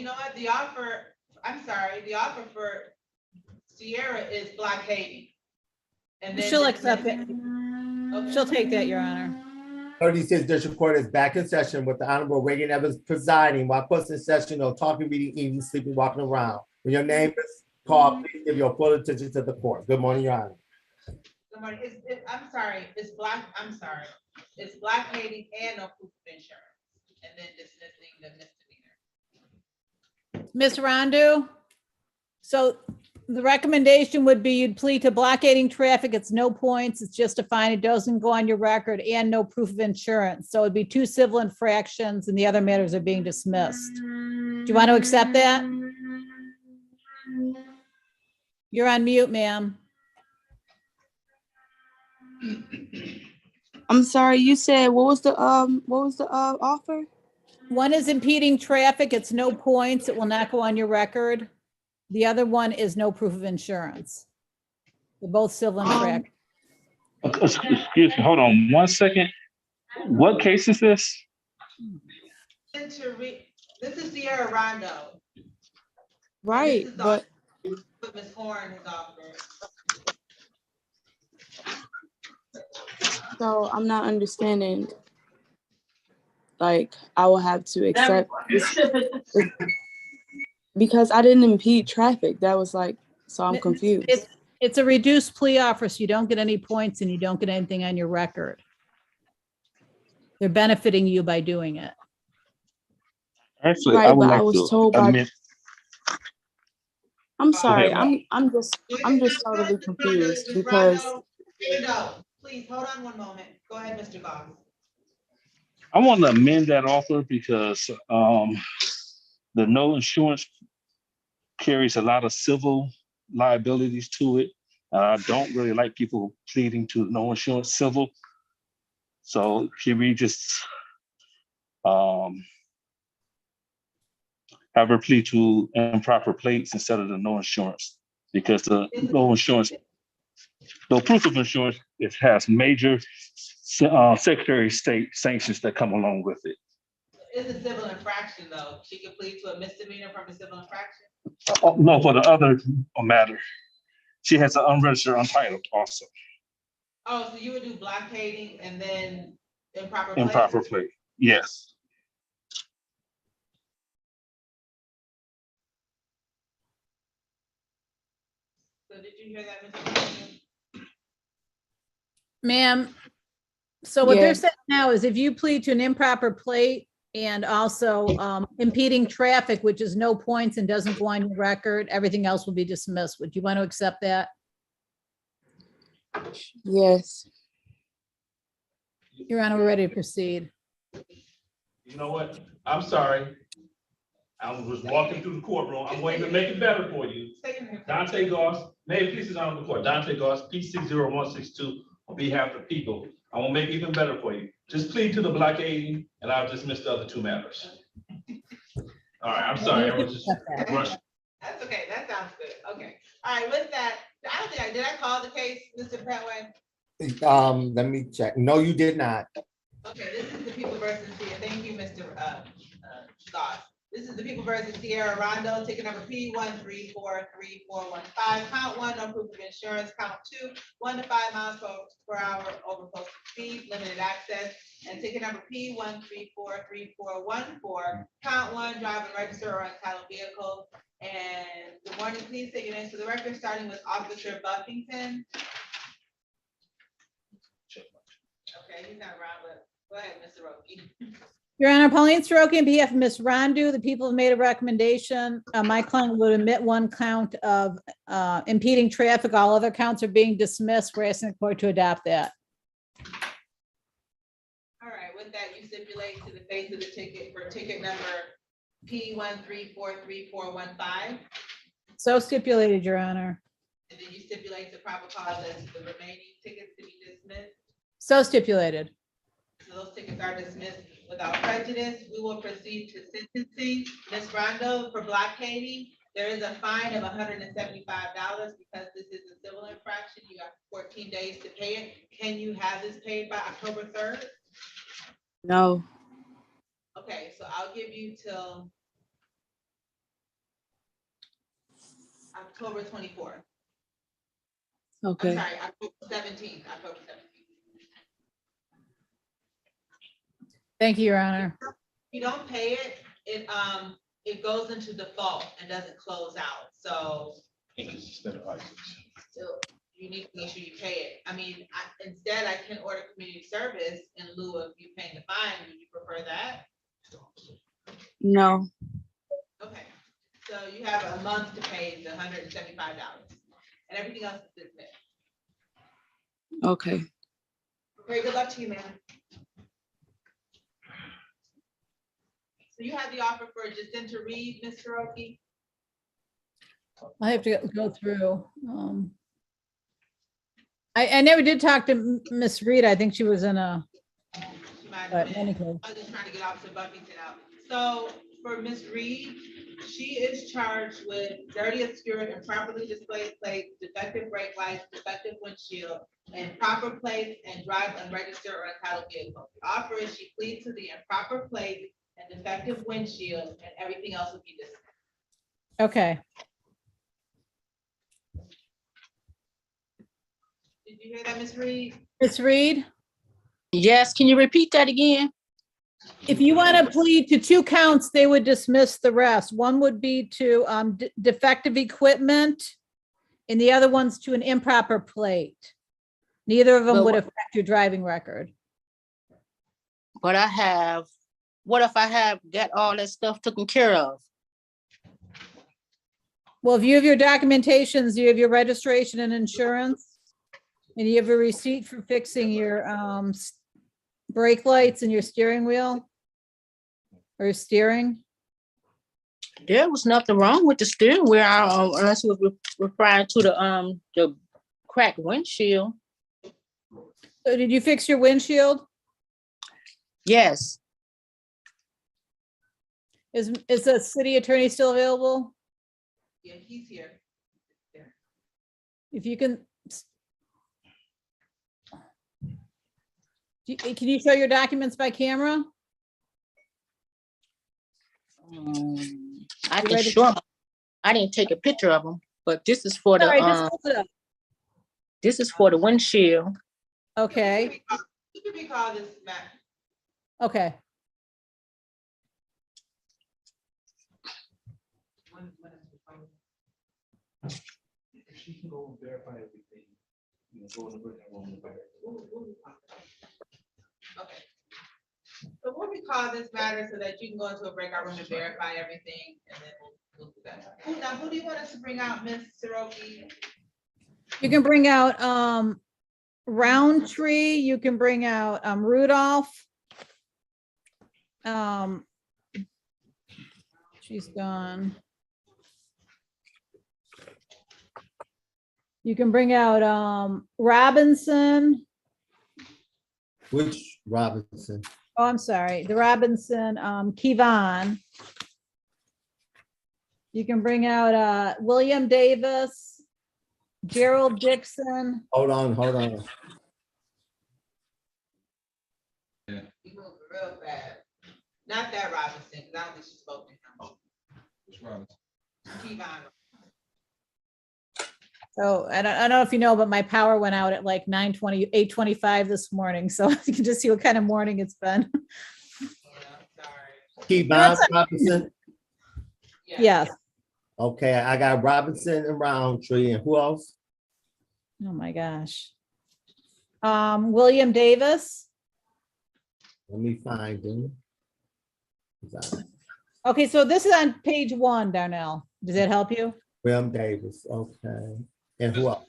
you know what? The offer, I'm sorry, the offer for Sierra is blockading. And then She'll accept it. Okay. She'll take that, Your Honor. 36 District Court is back in session with the Honorable Raeigen Evans presiding while person in session or talking, reading, eating, sleeping, walking around. When your name is called, please give your full attention to the court. Good morning, Your Honor. Good morning. I'm sorry, it's blockading and no proof of insurance, and then dismissing the misdemeanor. Ms. Rondu? So the recommendation would be you'd plead to blockading traffic. It's no points. It's just a fine. It doesn't go on your record and no proof of insurance. So it'd be 2 civil infractions and the other matters are being dismissed. Do you want to accept that? You're on mute, ma'am. I'm sorry, you said what was the offer? One is impeding traffic. It's no points. It will not go on your record. The other one is no proof of insurance. They're both civil infractions. Excuse me, hold on 1 second. What case is this? This is Sierra Rondo. Right, but What Ms. Horn has offered. so I'm not understanding. Like, I will have to accept this because I didn't impede traffic. That was like, so I'm confused. It's a reduced plea offer, so you don't get any points and you don't get anything on your record. They're benefiting you by doing it. Actually, Right, I would but I like was to told by. admit, I'm sorry. ahead. I'm just totally confused because Please hold on one moment. Go ahead, Mr. Goss. I want to amend that offer because the no insurance carries a lot of civil liabilities to it. I don't really like people pleading to no insurance civil. So can we just have her plead to improper plates instead of the no insurance? Because the no insurance, no proof of insurance, it has major Secretary of State sanctions that come along with it. It's a civil infraction, though. She can plead to a misdemeanor from a civil infraction. Oh, no, for the other matter, she has an unregistered, untitled also. Oh, so you would do blockading and then improper Plate, yes. So did you hear that, Mr. Ma'am, so what they're Yeah. saying now is if you plead to an improper plate and also impeding traffic, which is no points and doesn't go on your record, everything else will be dismissed. Would you want to accept that? yes. Your Honor, we're ready to proceed. You know what? I'm sorry. I was walking through the courtroom. I'm going to make it better for you. Dante Goss, may it please the Honorable Court. Dante Goss, P60162, on behalf of the people. I will make it even better for you. Just plead to the blockading and I'll dismiss the other 2 matters. All right, I'm sorry. I was just rushing. That's okay. That sounds good. Okay. All right, with that, I don't think did I call the case, Mr. Petway? Let me check. No, you did not. Okay, this is the people versus Sierra. Thank you, Mr. Goss. This is the people versus Sierra Rondo, ticket number P1343415. Count 1, no proof of insurance. Count 2, 1 to 5 miles per hour over posted speed, limited access. And ticket number P1343414. Count 1, drive and register or untitled vehicle. And good morning, please take your names to the record, starting with Officer Buffington. Okay, he's not around, but go ahead, Mr. Roki. Your Honor, Pauline Soroki, on behalf of Ms. Rondu, the people have made a recommendation. My client would admit 1 count of impeding traffic. All other counts are being dismissed. We're asking the court to adopt that. All right, with that, you stipulate to the face of the ticket for ticket number P1343415. So stipulated, Your Honor. And then you stipulate the proper cause as the remaining tickets to be dismissed. So stipulated. So those tickets are dismissed without prejudice. We will proceed to sentencing. Ms. Rondo, for blockading, there is a fine of $175 because this is a civil infraction. You have 14 days to pay it. Can you have this paid by October 3rd? No. Okay, so I'll give you till October 24th. Okay. I'm sorry, October 17th, October 17th. Thank you, Your Honor. If you don't pay it, it goes into default and doesn't close out, so still, you need to make sure you pay it. I mean, instead, I can order community service in lieu of you paying the fine. Would you prefer that? No. Okay, so you have a month to pay the $175, and everything else is dismissed. Okay. Very good luck to you, ma'am. So you have the offer for Jacinta Reed, Ms. Cherokee? I have to go through. I never did talk to Miss Reed. I think she was in a, She might have but been. in any case. I was just trying to get Officer Buffington out. So for Ms. Reed, she is charged with dirty, obscured, improperly displayed plates, defective brake lights, defective windshield, improper plates, and drive unregistered or untitled vehicle. The offer is she pleads to the improper plate and defective windshield, and everything else will be dismissed. Okay. Did you hear that, Ms. Reed? Miss Reed, Yes, can you repeat that again? if you want to plead to 2 counts, they would dismiss the rest. One would be to defective equipment, and the other one's to an improper plate. Neither of them But would what- affect your driving record. But what if I have got all that stuff taken care of? Well, if you have your documentations, you have your registration and insurance, and you have a receipt for fixing your brake lights and your steering wheel or steering. There was nothing wrong with the steering wheel, unless we're referring to the cracked windshield. So did you fix your windshield? Yes, Is the city attorney still available? Yeah, he's here. If you can. Can you show your documents by camera? I You can ready? show 'em. I didn't take a picture of them, but this is for All right, the, just hold it up. this is for the windshield. Okay, You can recall this, Matt. okay. If she can go and verify everything, you know, go in the break room and verify. Okay. So we'll recall this matter so that you can go into a breakout room and verify everything, and then we'll do that. Now, who do you want us to bring out, Ms. Cherokee? You can bring out Roundtree, you can bring out Rudolph. She's gone. You can bring out Robinson. Which Robinson? Oh, I'm sorry, the Robinson, Kevon. You can bring out William Davis, Gerald Dixon. Hold on. You moved real fast. Not that Robinson, because I don't think she spoke to him. Which Robinson? Kevon. So I don't know if you know, but my power went out at like 9:20, 8:25 this morning. So you can just see what kind of morning it's been. Yeah, I'm sorry. Kevon Robinson. Yeah. Yes. Okay, I got Robinson and Roundtree, and who else? Oh, my gosh. William Davis. Let me find him. Okay, so this is on page 1, Darnell. Does that help you? William Davis, okay. And who else?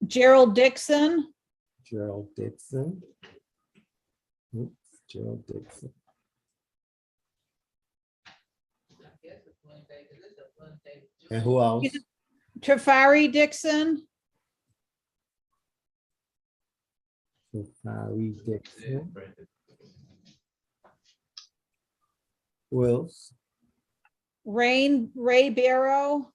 Gerald Dixon. Gerald Dixon. Oops, Gerald Dixon. And who else? Trafari Dixon. Trafari Dixon. Who else? Ray Barrow.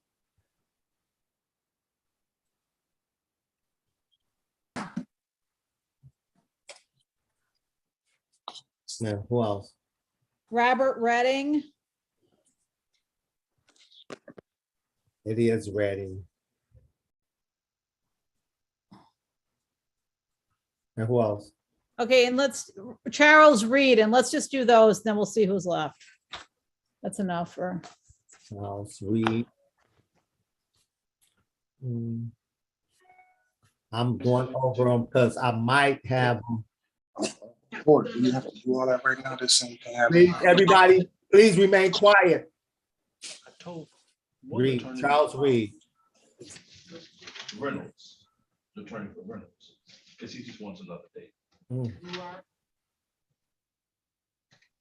Yeah, who else? Robert Redding. It is ready. And who else? Okay, and let's, Charles Reed, and let's just do those, then we'll see who's left. That's enough for, Charles Reed. I'm going over them because I might have, Board, do you have to do all that right now? This thing can have. please, everybody, please remain quiet. I told. one Reed, attorney- Charles Reed. Reynolds, the attorney for Reynolds, because he just wants another date. Mm. You are?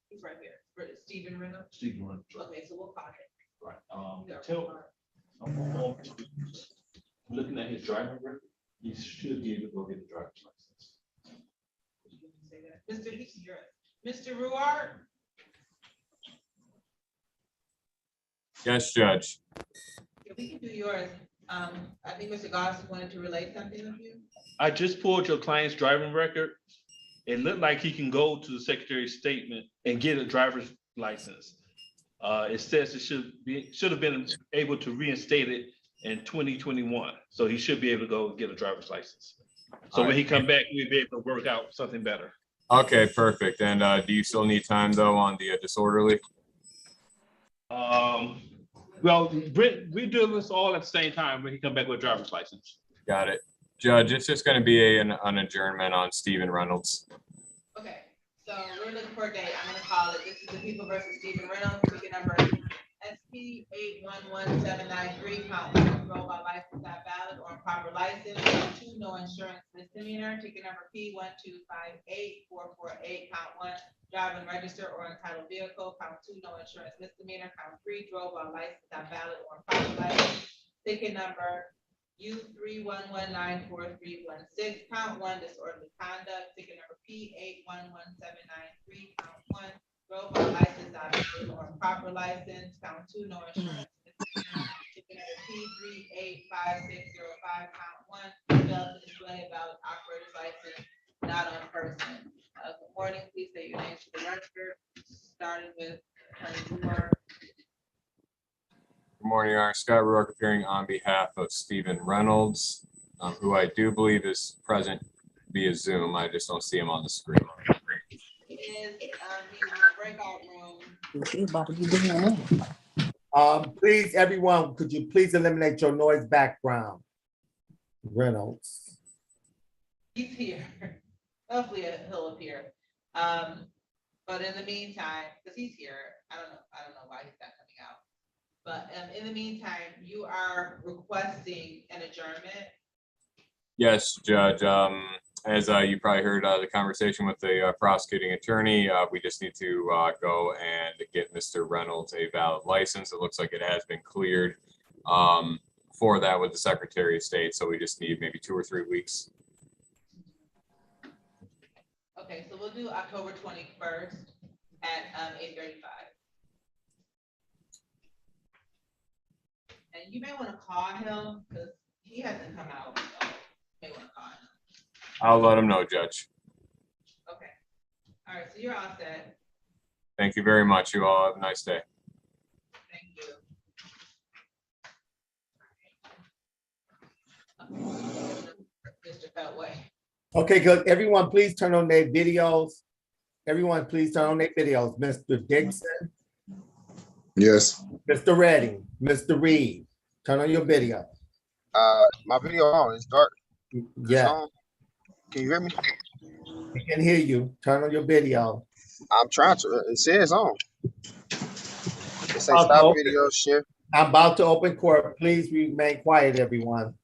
He's right here, Stephen Reynolds. Steve Reynolds, Okay, so we'll call him. right, I'm looking at his driving record, he should be able to go get a driver's license. Mr. He's here. Mr. Ruart? Yes, Judge. If we can do yours, I think Mr. Goss wanted to relate something with you. I just pulled your client's driving record. It looked like he can go to the Secretary of Statement and get a driver's license. It says it should have been able to reinstate it in 2021. So he should be able to go get a driver's license. So when he come back, we'll be able to work out something better. Okay, perfect. And do you still need time though on the disorderly? Well, Brent, we do this all at the same time when he come back with a driver's license. Got it. Judge, it's just going to be an adjournment on Stephen Reynolds. Okay, so we're looking for a date. I'm gonna call it, this is the People versus Stephen Reynolds, ticket number SP 811793, count 1, roll by license not valid or improper license, count 2, no insurance misdemeanor, ticket number P 1258448, count 1, driving register or entitled vehicle, count 2, no insurance misdemeanor, count 3, drove while license not valid or improper license, ticket number U 3119416, count 1, disorderly conduct, ticket number P 811793, count 1, drove while license not valid or improper license, count 2, no insurance misdemeanor, ticket number P 385605, count 1, failed to display a valid operator's license not on person. Good morning, please say your name to the record, starting with Attorney Moore. Good morning, Your Honor. Scott Rourke appearing on behalf of Stephen Reynolds, who I do believe is present via Zoom. I just don't see him on the screen. He is, he's in the breakout room. Please, everyone, could you please eliminate your noise background? Reynolds. He's here. Hopefully he'll appear. But in the meantime, because he's here, I don't know why he's not coming out. But in the meantime, you are requesting an adjournment. Yes, Judge. As you probably heard the conversation with the prosecuting attorney, we just need to go and get Mr. Reynolds a valid license. It looks like it has been cleared for that with the Secretary of State. So we just need maybe 2 or 3 weeks. Okay, so we'll do October 21st at 8:35. And you may want to call him because he hasn't come out. So you may want to call him. I'll let him know, Judge. Okay. All right, so you're all set. Thank you very much. You all have a nice day. Thank you. Mr. Feltway. Okay, good. Everyone, please turn on their videos. Everyone, please turn on their videos. Mr. Dixon, Yes. Mr. Redding, Mr. Reed, turn on your video. My video on, it's dark. It's Yeah, on. Can you hear me? we can hear you. Turn on your video. I'm trying to, it says on. It says Okay. stop video share. I'm about to open court. Please remain quiet, everyone.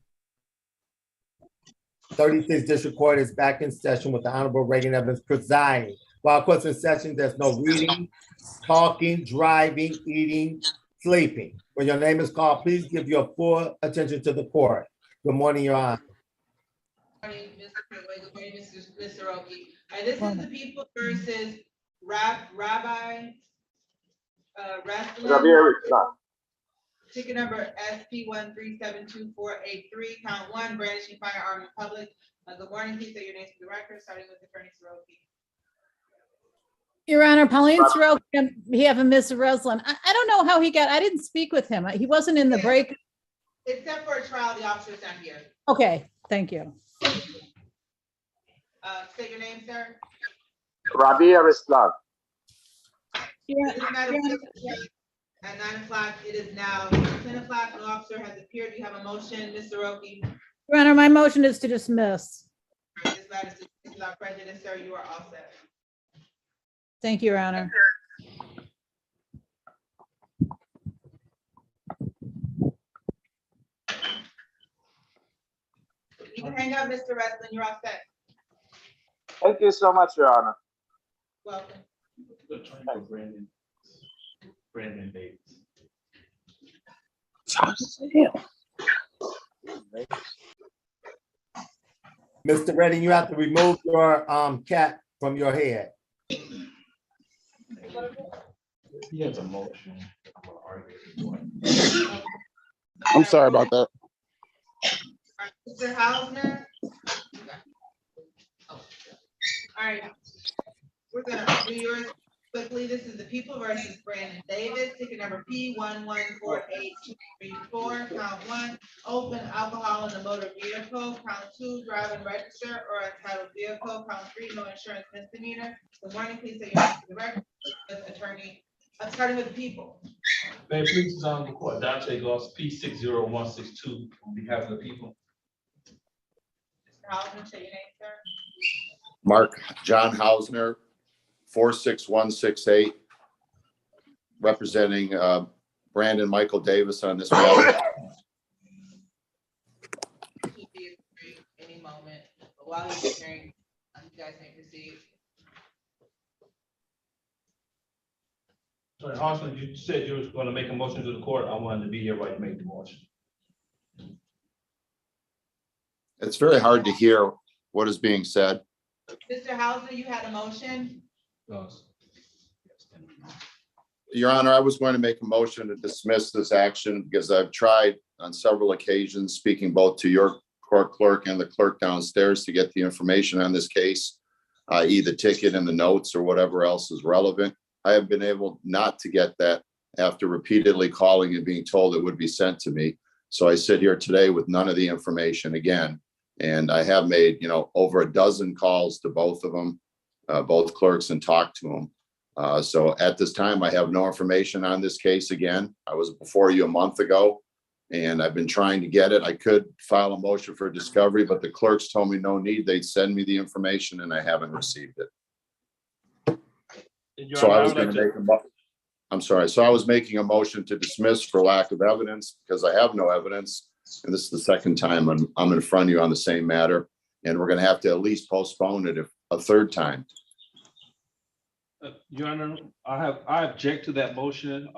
36th District Court is back in session with the Honorable Raeigen Evans presiding. While court's in session, there's no reading, talking, driving, eating, sleeping. When your name is called, please give your full attention to the court. Good morning, Your Honor. Good morning, Mr. Feltway. Good morning, Mr. Oki. All right, this is the People versus Rabbi Wrestling. Ticket number SP 1372483, count 1, brandishing firearm in public. Good morning, please say your name to the record, starting with Attorney Soroki. Your Honor, Pauline Soroka, he have a Ms. Roslin. I don't know how he got, I didn't speak with him. He wasn't in the break. Except for a trial, the officer's not here. Okay, thank you. Say your name, sir. Rabia Islam. Yeah, This matter at 9 o'clock, it is now 10 o'clock, no officer has appeared, you have a motion, Mr. Roki. Your Honor, my motion is to dismiss. This matter is dismissed without prejudice, sir, you are all set. Thank you, Your Honor. You can hang up, Mr. Wrestling, you're all set. Thank you so much, Your Honor. Welcome. Brandon Davis. Mr. Redding, you have to remove your cap from your head. He has a motion. I'm gonna argue. I'm sorry about that. Mr. Hausner? All right, we're gonna do yours quickly. This is the People versus Brandon Davis, ticket number P11482334, count 1, open alcohol in the motor vehicle, count 2, drive and register or entitled vehicle, count 3, no insurance misdemeanor. Good morning, please say your name to the record, with attorney, starting with the people. May it please the court, Dante Goss, P60162, on behalf of the people. Mr. Hausner, say your name, sir. Mark John Hausner, 46168, representing Brandon Michael Davis on this matter. Should be free any moment, but while he's hearing, you guys may proceed. Attorney Horseman, you said you was gonna make a motion to the court. I wanted to be here while you make the motion. It's very hard to hear what is being said. Mr. Hausner, you had a motion? Your Honor, I was going to make a motion to dismiss this action because I've tried on several occasions, speaking both to your court clerk and the clerk downstairs to get the information on this case, i.e. the ticket and the notes or whatever else is relevant. I have been able not to get that after repeatedly calling and being told it would be sent to me. So I sit here today with none of the information again. And I have made, over a dozen calls to both of them, both clerks, and talked to them. So at this time, I have no information on this case again. I was before you a month ago, and I've been trying to get it. I could file a motion for discovery, but the clerks told me no need. They'd send me the information, and I haven't received it. So I was going to make I'm sorry. So I was making a motion to dismiss for lack of evidence because I have no evidence. And this is the second time I'm in front of you on the same matter. And we're going to have to at least postpone it a third time. Your Honor, I object to that motion.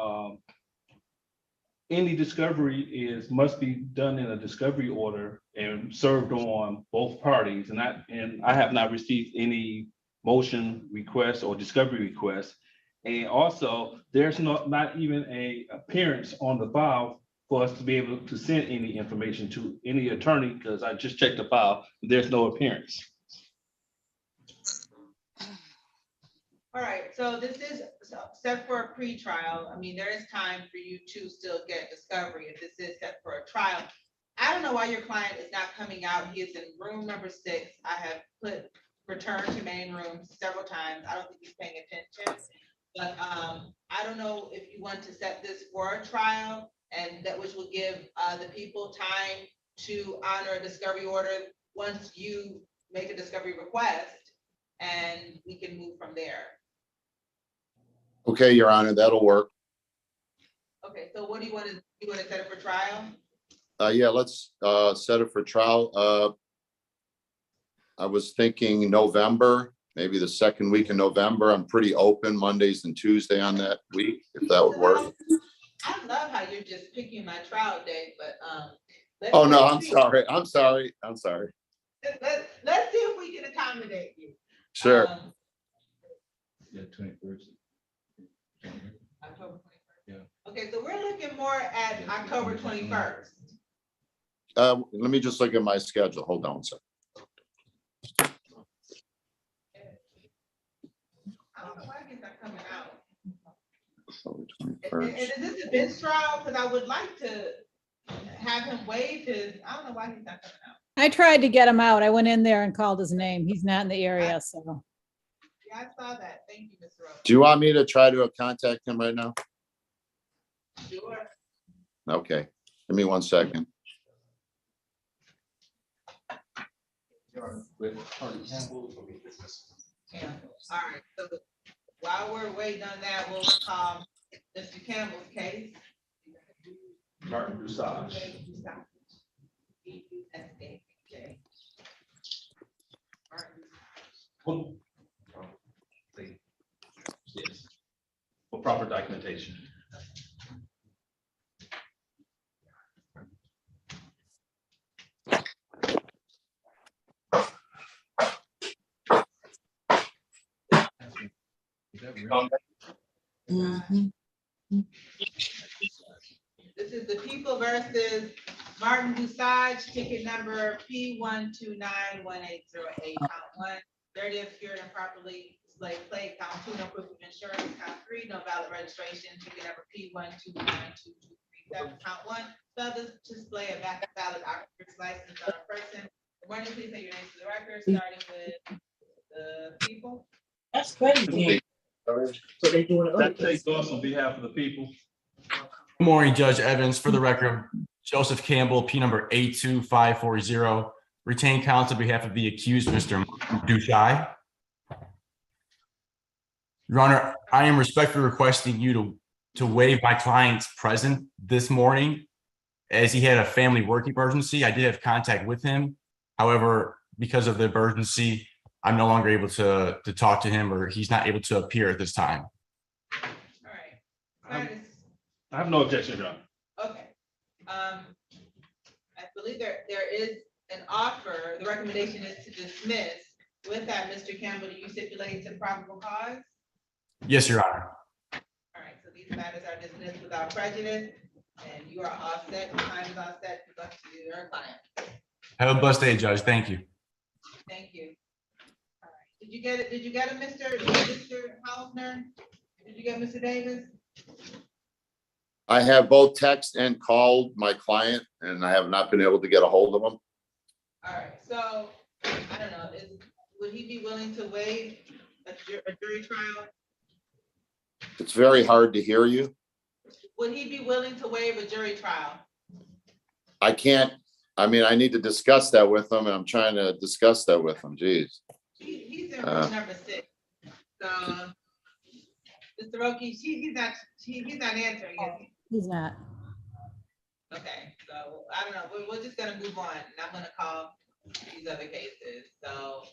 Any discovery must be done in a discovery order and served on both parties. And I have not received any motion requests or discovery requests. And also, there's not even a appearance on the file for us to be able to send any information to any attorney, because I just checked the file, there's no appearance. All right, so this is set for a pre-trial. I mean, there is time for you to still get discovery if this is set for a trial. I don't know why your client is not coming out. He is in room number 6. I have put return to main room several times. I don't think he's paying attention. But I don't know if you want to set this for a trial, and that which will give the people time to honor a discovery order once you make a discovery request, and we can move from there. Okay, Your Honor, that'll work. Okay, so what do you want to set it for trial? Yeah, let's set it for trial. I was thinking November, maybe the second week in November. I'm pretty open Mondays and Tuesday on that week, if that would work. I love how you're just picking my trial date, but Oh, no, I'm sorry. I'm sorry. Let's see if we can accommodate you. Sure. Yeah, 21st. October 21st. Yeah. Okay, so we're looking more at October 21st. Let me just look at my schedule. Hold on, sir. I don't know why it's not coming out. October And 21st. is this a bench trial? Because I would like to have him waive his, I don't know why he's not coming out. I tried to get him out. I went in there and called his name. He's not in the area, so. Yeah, I saw that. Thank you, Mr. Rose. Do you want me to try to contact him right now? Sure. Okay, give me 1 second. Yeah. All right, so while we're waiting on that, we'll call Mr. Campbell's case. Martin Dusage. D-U-S-A-J. Martin. Well, yes. For proper documentation. Mhm. This is the People versus Martin Dusage, ticket number P1291808, count 1, dirty, obscured, and improperly displayed plate, count 2, no proof of insurance, count 3, no valid registration, ticket number P1292237, count 1, fail to display a valid operator's license on a person. Warning, please say your name to the record, starting with the People. That's crazy. So they doing it. That takes us on behalf of the people. Good morning, Judge Evans. For the record, Joseph Campbell, P number 82540, retained counsel on behalf of the accused, Mr. Dushai. Your Honor, I am respectfully requesting you to waive my client's presence this morning as he had a family work emergency. I did have contact with him. However, because of the emergency, I'm no longer able to talk to him, or he's not able to appear at this time. All right. Curtis. I have no objection, Your Honor. Okay. I believe there is an offer. The recommendation is to dismiss. With that, Mr. Campbell, do you stipulate to probable cause? Yes, Your Honor. All right, so these matters are dismissed without prejudice, and you are all set. Your time is all set. Good luck to your client. Have a blessed day, Judge. Thank you. Thank you. All right. Did you get it? Did you get it, Mr. Hausner? Did you get Mr. Davis? I have both text and called my client, and I have not been able to get a hold of him. All right, so, I don't know, would he be willing to waive a jury trial? It's very hard to hear you. Would he be willing to waive a jury trial? I can't, I mean, I need to discuss that with him, and I'm trying to discuss that with him, geez. He's in room number 6. So, Mr. Roki, he's not answering, is he? He's not. Okay, so, I don't know, we're just gonna move on, and I'm gonna call these other cases, so.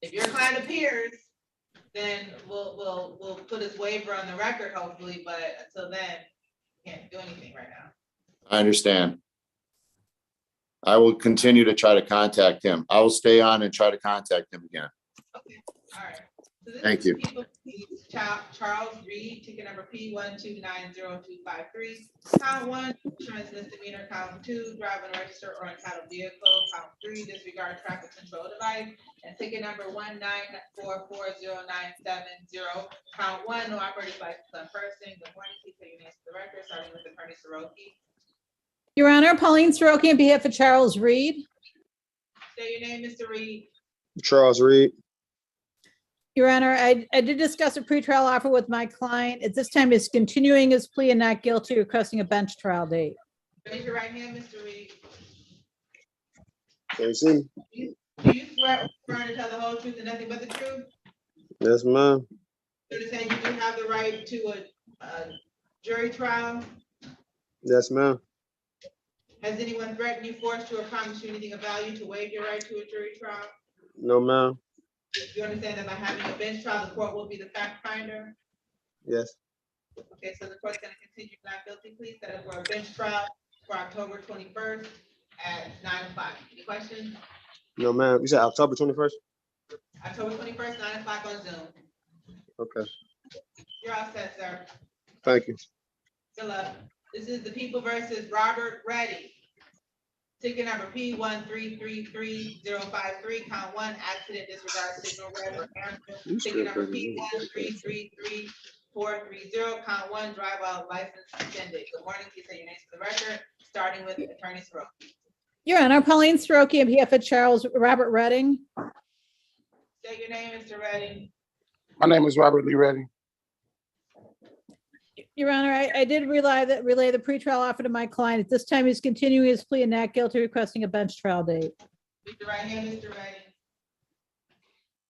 If your client appears, then we'll put his waiver on the record, hopefully, but until then, can't do anything right now. I understand. I will continue to try to contact him. I will stay on and try to contact him again. Okay, all right. So this Thank is you. People, Charles Reed, ticket number P1290253. Count 1, insurance misdemeanor. Count 2, drive and register or entitled vehicle. Count 3, disregard traffic control device. And ticket number 1944097. Count 1, no operator's license on person. Good morning, please say your name to the record, starting with Attorney Soroki. Your Honor, Pauline Soroki on behalf of Charles Reed. Say your name, Mr. Reed. Charles Reed. Your Honor, I did discuss a pretrial offer with my client. At this time, he's continuing his plea and not guilty, requesting a bench trial date. Raise your right hand, Mr. Reed. Can you see? Do you swear to tell the whole truth and nothing but the truth? Yes, ma'am. So to say you do have the right to a jury trial? Yes, ma'am. Has anyone threatened you, forced you, or promised you anything of value to waive your right to a jury trial? No, ma'am. You understand that by having a bench trial, the court will be the fact finder? Yes. Okay, so the court's gonna continue not guilty, please, set up for a bench trial for October 21st at 9 o'clock. Any questions? No, ma'am. You said October 21st? October 21st, 9 o'clock on Zoom. Okay. You're all set, sir. Thank you. Good luck. This is the People versus Robert Reddy. Ticket number P1333053, count 1, accident disregard signal red or amber. Ticket number P1333054, CR33430, count one, drive while license suspended. Good morning, please say your names for the record, starting with Attorney Soroki. Your Honor, Pauline Soroki on behalf of Charles Robert Redding. Say your name, Mr. Redding. My name is Robert Lee Redding. Your Honor, I did relay the pretrial offer to my client. At this time, he's continuing his plea and not guilty, requesting a bench trial date. Raise your right hand, Mr. Redding.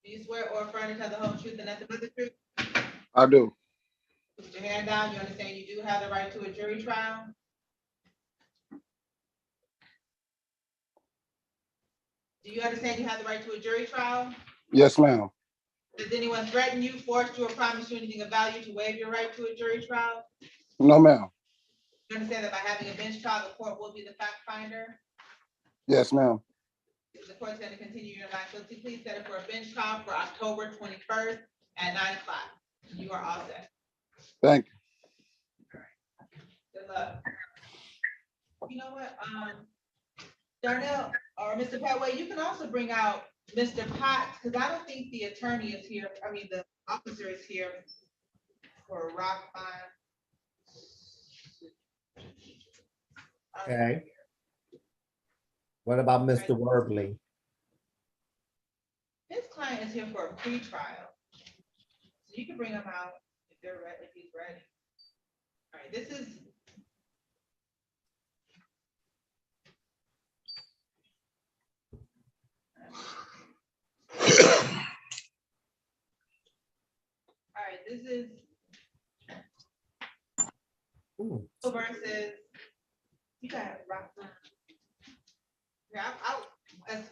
Do you swear or affirm to tell the whole truth and nothing but the truth? I do. Put your hand down. You understand you do have the right to a jury trial? Do you understand you have the right to a jury trial? Yes, ma'am. Does anyone threaten you, force you, or promise you anything of value to waive your right to a jury trial? No, ma'am. You understand that by having a bench trial, the court will be the fact finder? Yes, ma'am. The court's going to continue your not guilty plea, set it for a bench trial for October 21st at 9 o'clock. You are all set. Thank you. Good luck. You know what, Darnell or Mr. Petway, you can also bring out Mr. Potts, because I don't think the attorney is here, the officer is here for rock fine. Okay. What about Mr. Worbley? His client is here for a pre-trial. So you can bring him out if they're ready, if he's ready. All right, this is. All right, this is versus, you got rock line. Yeah,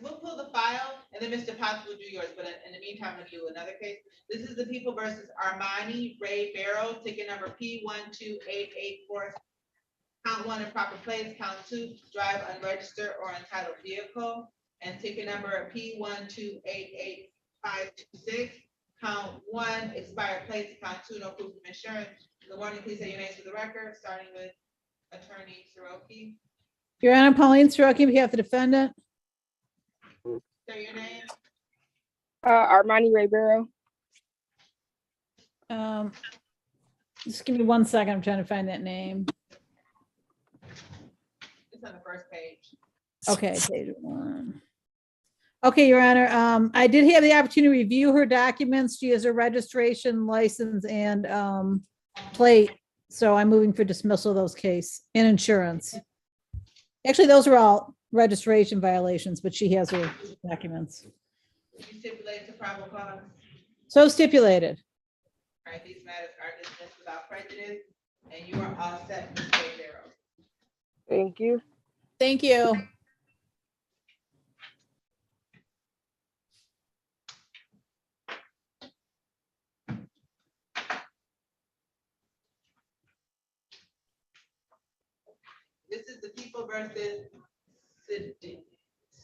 we'll pull the file and then Mr. Potts will do yours, but in the meantime, we'll do another case. This is the people versus Armani Ray Barrow, ticket number P12884. Count one, improper plates. Count two, drive unregistered or untitled vehicle. And ticket number P1288526. Count one, expired plates. Count two, no proof of insurance. Good morning, please say your names for the record, starting with Attorney Soroki. Your Honor, Pauline Soroki on behalf of the defendant. Say your name. Armani Ray Barrow. Just give me 1 second. I'm trying to find that name. It's on the first page. Okay, page 1. Okay, Your Honor, I did have the opportunity to review her documents. She has her registration, license, and plate. So I'm moving for dismissal of those case and insurance. Actually, those are all registration violations, but she has her documents. You stipulate to probable cause. So stipulated. All right, these matters are dismissed without prejudice, and you are all set, Ms. Ray Barrow. Thank you. Thank you. This is the people versus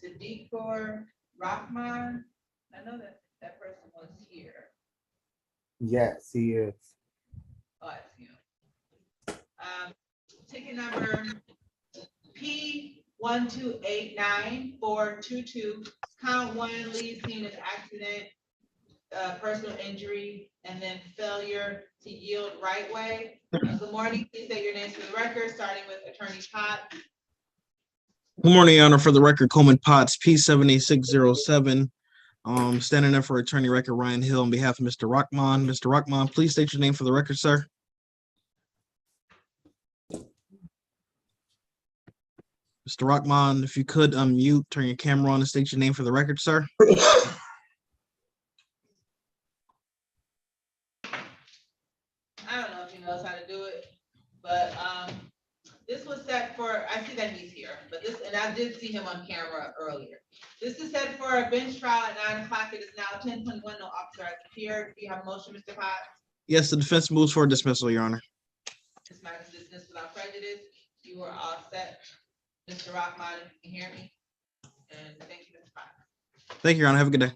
Siddiqur Rahman. I know that person was here. Yes, he is. Oh, I see him. Ticket number P1289422. Count one, lead scene of accident, personal injury, and then failure to yield right way. Good morning. Please say your names for the record, starting with Attorney Potts. Good morning, Your Honor. For the record, Coleman Potts, P78607. Standing in for Attorney Record Ryan Hill on behalf of Mr. Rockman. Mr. Rockman, please state your name for the record, sir. Mr. Rockman, if you could unmute, turn your camera on and state your name for the record, sir. I don't know if he knows how to do it, but this was set for, I see that he's here, but this, and I did see him on camera earlier. This is set for a bench trial at 9 o'clock. It is now 10:21. No officer has appeared. Do you have a motion, Mr. Potts? Yes, the defense moves for dismissal, Your Honor. This matter is dismissed without prejudice. You are all set. Mr. Rockman, you can hear me? And thank you, Mr. Potts. Thank you, Your Honor. Have a good day.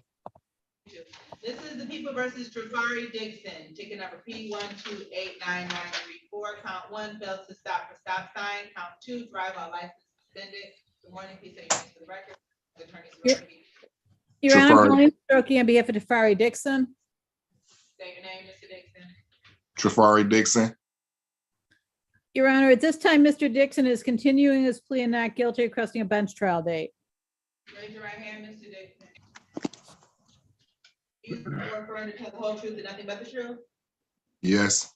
This is the people versus Trafari Dixon, ticket number P1289934. Count one, fails to stop for stop sign. Count two, drive while license suspended. Good morning, please say your name for the record. Attorney Soroki. Your Honor, Pauline Soroki on behalf of Trafari Dixon. Say your name, Mr. Dixon. Trafari Dixon. Your Honor, at this time, Mr. Dixon is continuing his plea and not guilty, requesting a bench trial date. Raise your right hand, Mr. Dixon. You swear affirm to tell the whole truth and nothing but the truth? Yes.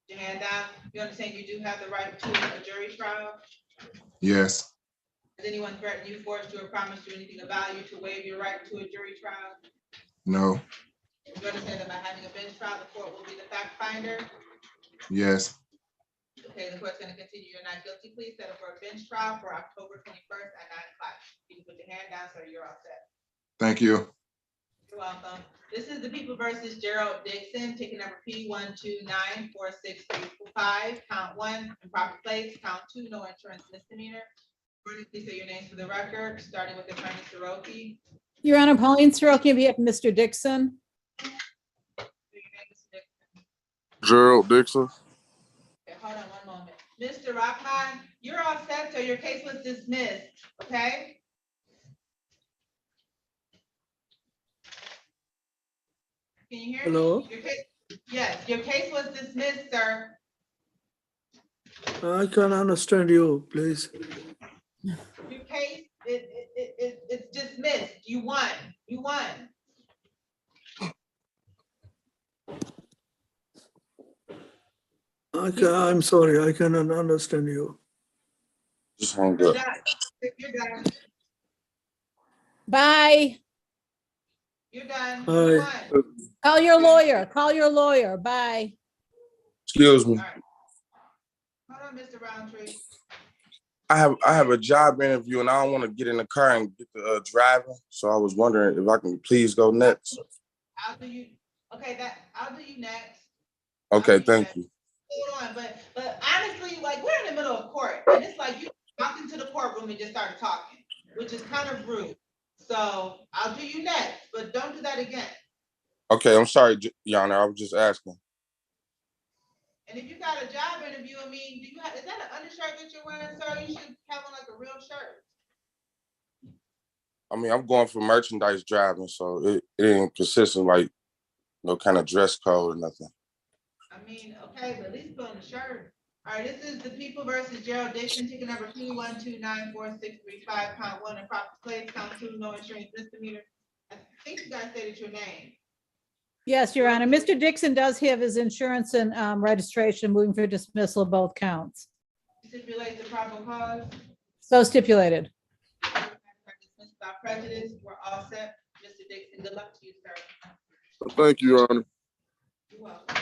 Your hand down. You understand you do have the right to a jury trial? Yes. Has anyone threatened you, forced you, or promised you anything of value to waive your right to a jury trial? No. You understand that by having a bench trial, the court will be the fact finder? Yes. Okay, the court's gonna continue your not guilty plea, set up for a bench trial for October 21st at 9 o'clock. You can put your hand down, sir, you're all set. Thank you. You're welcome. This is the People versus Gerald Dixon, ticket number P1294635, count 1, improper place, count 2, no insurance misdemeanor. Please say your names for the record, starting with Attorney Soroki. Your Honor, Pauline Soroki, on behalf of Mr. Dixon. Say your name, Mr. Dixon. Gerald Dixon. Okay, hold on one moment. Mr. Rockman, you're all set, so your case was dismissed, okay? Can you hear me? Hello? Yes, your case was dismissed, sir. I can understand you, please. Your case, it's dismissed. You won. You won. I'm sorry, I cannot understand you. Just hung You're up. done. You're done. Bye. You're done. Bye. You won. Call your lawyer. Call your lawyer. Bye. Excuse me. All right. Hold on, Mr. Roundtree. I have a job interview and I don't want to get in the car and get the driving. So I was wondering if I can please go next. I'll do you. Okay, I'll do you next. Okay, thank you. Hold on, but honestly, like, we're in the middle of court, and it's like you walked into the courtroom and just started talking, which is kind of rude. So I'll do you next, but don't do that again. Okay, I'm sorry, Your Honor. I was just asking. And if you got a job interview, I mean, is that an undershirt that you're wearing, sir? You should have on like a real shirt. I mean, I'm going for merchandise driving, so it ain't consistent like no kind of dress code or nothing. I mean, okay, but at least put on the shirt. All right, this is the People versus Gerald Dixon, ticket number P1294635, count 1, improper place, count 2, no insurance misdemeanor. I think you guys stated your name. Yes, Your Honor. Mr. Dixon does have his insurance and registration, moving for dismissal of both counts. Stipulate the probable cause. So stipulated. Dismissed without prejudice. We're all set. Mr. Dixon, good luck to you, sir. Thank you, Your Honor. You're welcome.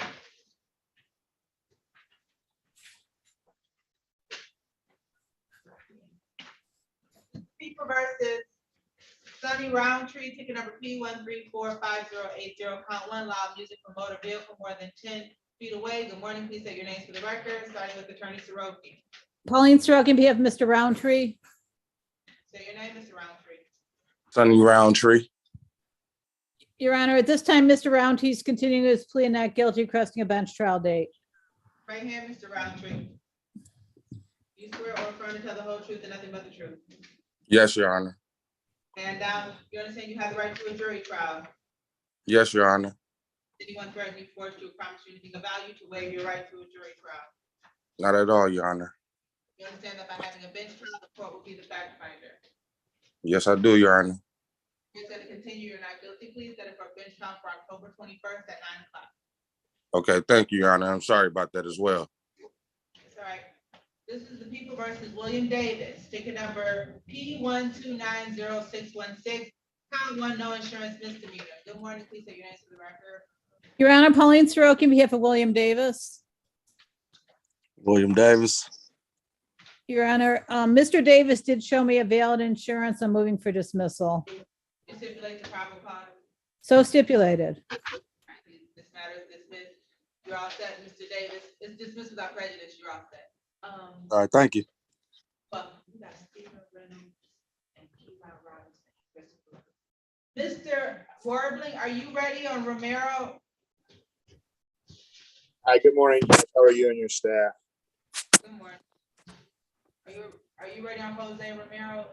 People versus Sonny Roundtree, ticket number P1345080, count 1, loud music from motor vehicle more than 10 feet away. Good morning, please say your names for the record, starting with Attorney Soroki. Pauline Soroki, on behalf of Mr. Roundtree. Say your name, Mr. Roundtree. Sonny Roundtree. Your Honor, at this time, Mr. Roundtree is continuing his plea and not guilty, requesting a bench trial date. Right hand, Mr. Roundtree. You swear or affirm to tell the whole truth and nothing but the truth? Yes, Your Honor. And you understand you have the right to a jury trial? Yes, Your Honor. Anyone threaten you, force you, or promise you anything of value to waive your right to a jury trial? Not at all, Your Honor. You understand that by having a bench trial, the court will be the fact finder? Yes, I do, Your Honor. You're going to continue your not guilty plea, set it for a bench trial for October 21st at 9 o'clock. Okay, thank you, Your Honor. I'm sorry about that as well. It's all right. This is the People versus William Davis, ticket number P1290616, count 1, no insurance misdemeanor. Good morning, please say your names for the record. Your Honor, Pauline Soroki, on behalf of William Davis. William Davis. Your Honor, Mr. Davis did show me a valid insurance. I'm moving for dismissal. You stipulate the probable cause. So stipulated. This matter is dismissed. You're all set, Mr. Davis. It's dismissed without prejudice. You're all set. All right, thank you. Well, we got Stephen Reynolds and Keelan Robinson. Mr. Warbling, are you ready on Romero? Hi, good morning. How are you and your staff? Good morning. Are you ready on Jose Romero?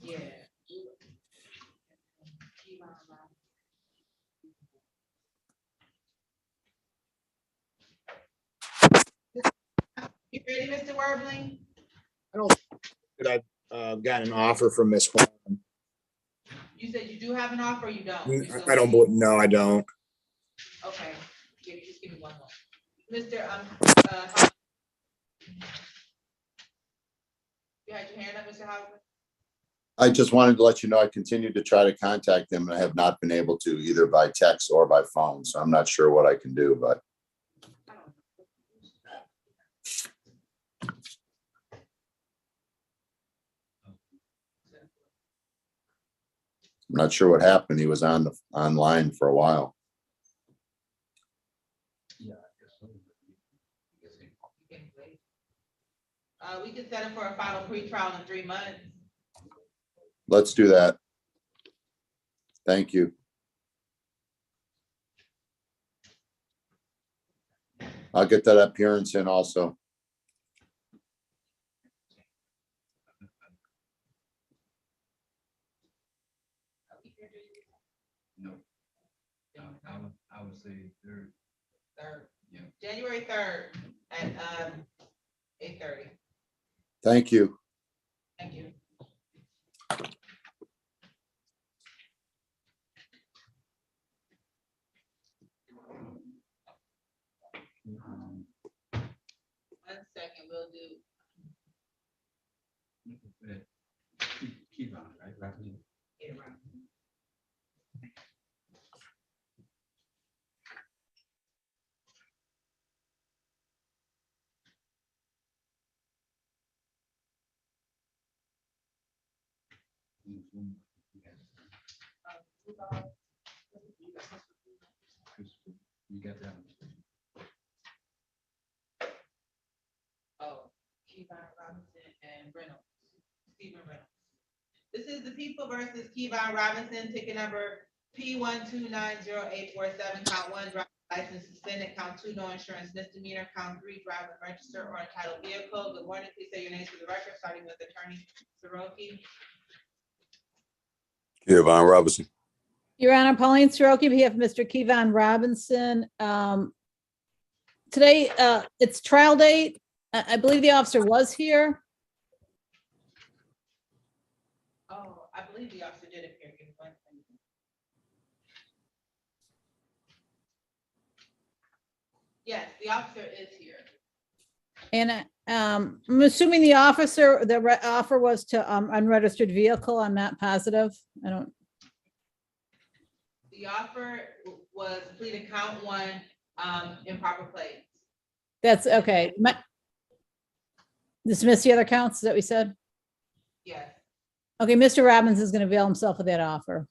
Yeah. You ready, Mr. Warbling? I don't think that I've gotten an offer from Miss Juan. You said you do have an offer, or you don't? You're still I don't, waiting? no, I don't. Okay, just give me one more. Mr. You had your hand up, Mr. Howard? I just wanted to let you know, I continue to try to contact them and I have not been able to either by text or by phone. So I'm not sure what I can do, but I'm not sure what happened. He was online for a while. We can set it for a final pre-trial in 3 months. Let's do that. Thank you. I'll get that appearance in also. No. I would say third. Yeah. January 3rd at 8:30. Thank you. Thank you. One second, we'll do. Keep on, right? Yeah, right. You got that. Oh, Kevon Robinson and Reynolds, Stephen Reynolds. This is the People versus Kevon Robinson, ticket number P1290847, count 1, driver's license suspended, count 2, no insurance misdemeanor, count 3, driver registered or entitled vehicle. Good morning, please say your names for the record, starting with Attorney Soroki. Kevon Robinson. Your Honor, Pauline Soroki, on behalf of Mr. Kevon Robinson. Today, it's trial date. I believe the officer was here. Oh, I believe the officer did appear. Give me one second. Yes, the officer is here. And I'm assuming the officer, the offer was to unregistered vehicle. I'm not positive. I don't. The offer was pleading count 1, improper plates. That's okay. Dismiss the other counts, is that what we said? Yes. Okay, Mr. Robbins is going to avail himself of that offer.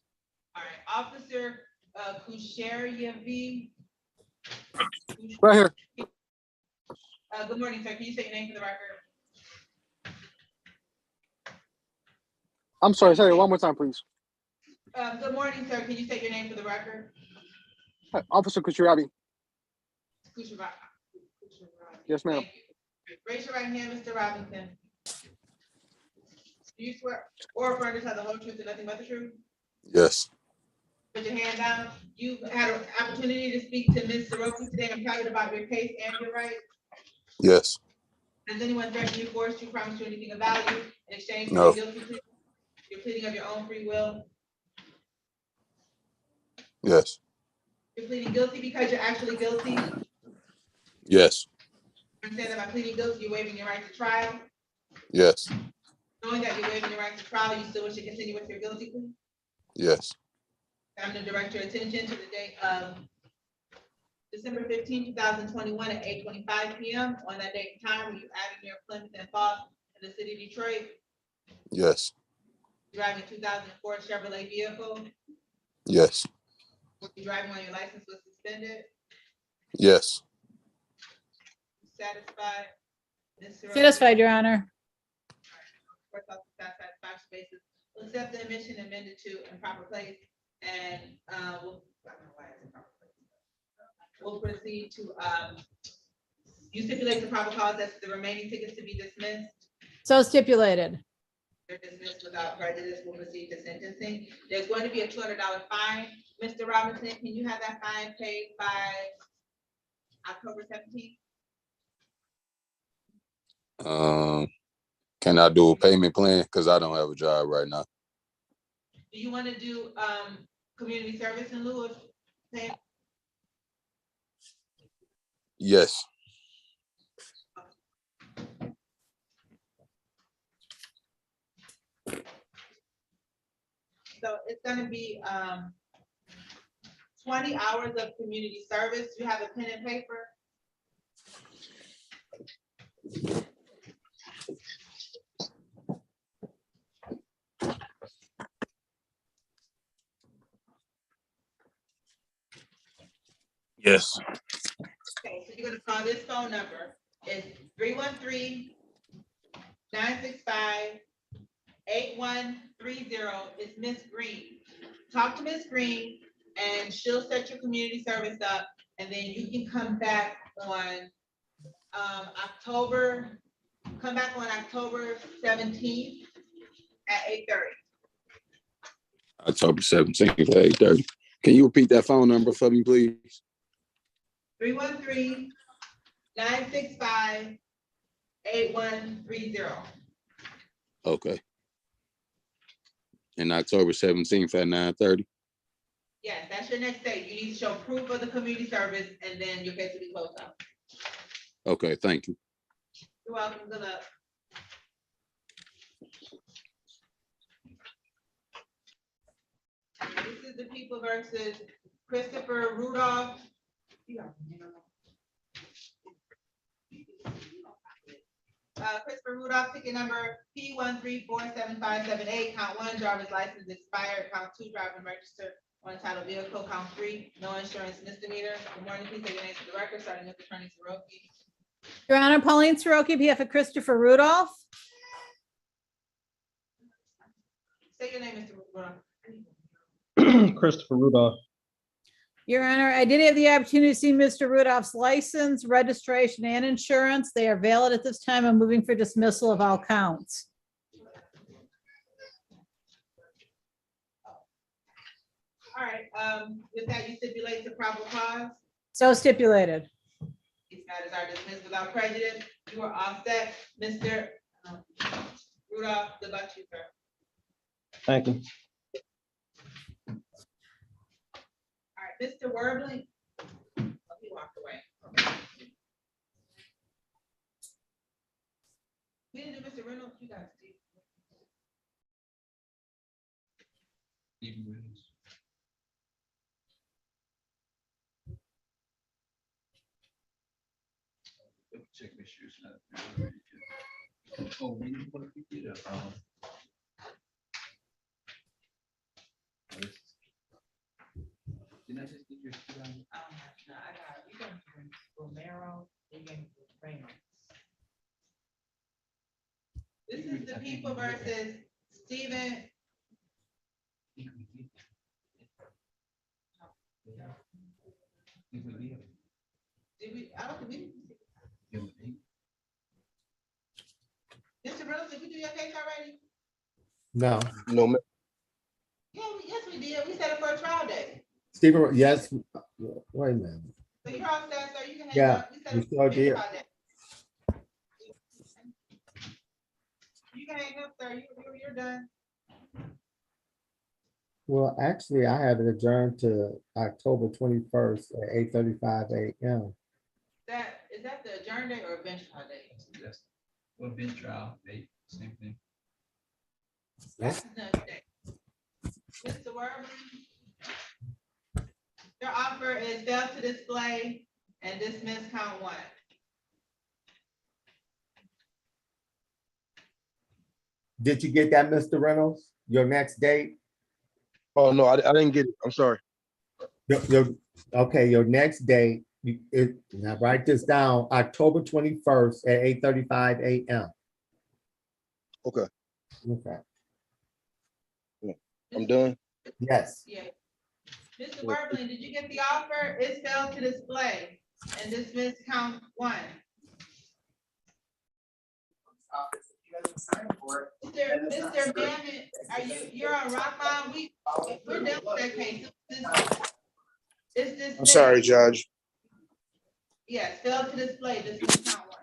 All right, Officer Kusheryev. Right here. Good morning, sir. Can you say your name for the record? I'm sorry, say it one more time, please. Good morning, sir. Can you state your name for the record? Officer Kuchirabi. Kusheryev. Yes, ma'am. Raise your right hand, Mr. Robinson. Do you swear or affirm to tell the whole truth and nothing but the truth? Yes. Put your hand down. You've had an opportunity to speak to Ms. Soroki today and private about your case and your rights. Yes. Has anyone threatened you, forced you, promised you anything of value in exchange for No. your guilty plea? You're pleading of your own free will. Yes. You're pleading guilty because you're actually guilty. Yes. Understand that by pleading guilty, you're waiving your right to trial. Yes. Knowing that you're waiving your right to trial, you still wish to continue with your guilty plea? Yes. I'm going to direct your attention to the date of December 15, 2021 at 8:25 p.m. On that date and time, were you adding your Plymouth and Foss in the city of Detroit, Yes. driving a 2004 Chevrolet vehicle? Yes. Were you driving while your license was suspended? Yes. Satisfied? Ms. Soroki? Satisfied, Your Honor. Court officer satisfied 5 spaces. We'll accept the admission amended to improper place, and we'll, I don't know why it's improper place. We'll proceed to, you stipulate the proper cause as to the remaining tickets to be dismissed. So stipulated. They're dismissed without prejudice. We'll proceed to sentencing. There's going to be a $200 fine. Mr. Robinson, can you have that fine paid by October 17th? Can I do a payment plan? Because I don't have a job right now. Do you want to do community service in lieu of paying? Yes. So it's gonna be 20 hours of community service. You have a pen and paper? Yes. Okay, so you're gonna call this phone number. It's 313-965-8130. It's Miss Green. Talk to Miss Green and she'll set your community service up, and then you can come back on October 17th at 8:30. October 17th at 8:30. Can you repeat that phone number for me, please? 313-965-8130. Okay. And October 17th at 9:30. Yes, that's your next date. You need to show proof of the community service, and then your case will be closed out. Okay, thank you. You're welcome. Good luck. This is the people versus Christopher Rudolph. Christopher Rudolph, ticket number P1347578, count 1, driver's license expired, count 2, driving registered on title vehicle, count 3, no insurance misdemeanor. Good morning, please take your name to the record, starting with Attorney Soroki. Your Honor, Pauline Soroki, behalf of Christopher Rudolph. Say your name, Mr. Rudolph. Christopher Rudolph. Your Honor, I did have the opportunity to see Mr. Rudolph's license, registration, and insurance. They are valid at this time. I'm moving for dismissal of all counts. All right, with that, you stipulate to probable cause. So stipulated. These matters are dismissed without prejudice. You are offset, Mr. Rudolph. Good luck to you, sir. Thank you. All right, Mr. Worbley. Oh, he walked away. Okay. We didn't do Mr. Reynolds. You guys did. Check make sure it's not. Oh, we need to pick it up. Didn't I just get your? I got, you got Romero, you got Reynolds. This is the people versus Stephen. Did we, I don't think we. Mr. Reynolds, did we do your case already? No. No, ma'am. Yeah, yes, we did. We set it for a trial day. Stephen, yes, wait a minute. So you're all set, so you can hang Yeah, up. We set we it sure for a did. trial day. You can hang up, sir. You're done. Well, actually, I had it adjourned to October 21st at 8:35 a.m. Is that the adjourn day or a bench trial day? Yes. Well, bench trial, same thing. That's the next day. Mr. Worthing. Your offer is fail to display and dismiss count 1. Did you get that, Mr. Reynolds? Your next date? Oh, no, I didn't get it. I'm sorry. Okay, your next date, now write this down, October 21st at 8:35 a.m. Okay. Okay, I'm done. yes. Yeah. Mr. Worthing, did you get the offer? It's failed to display and dismiss count 1. Mr. Mammon, you're on Rockline? We're done with that case. It's this. I'm sorry, Judge. Yes, fail to display, this is count one.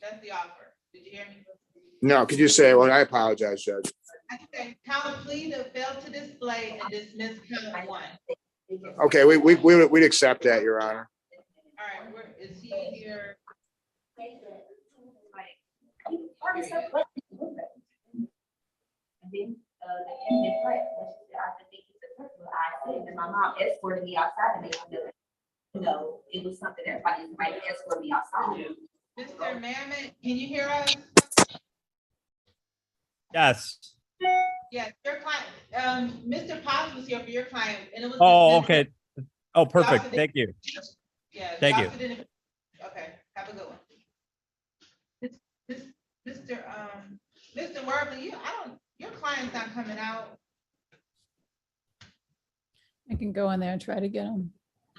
That's the offer. Did you hear me? No, could you say, well, I apologize, Judge. I said count plea to fail to display and dismiss count one. Okay, we'd accept that, Your Honor. All right, where is he here? My mom escorted me outside to make sure that, it was something everybody might escort me outside. Mr. Mammon, can you hear us? Yes. Yes, your client, Mr. Potts was here for your client and it was. Oh, dismissed. okay. Oh, perfect. officer Thank you. Yeah. Thank the you. officer didn't- Okay, have a good one. Mr. Worthley, your client's not coming out. I can go in there and try to get them.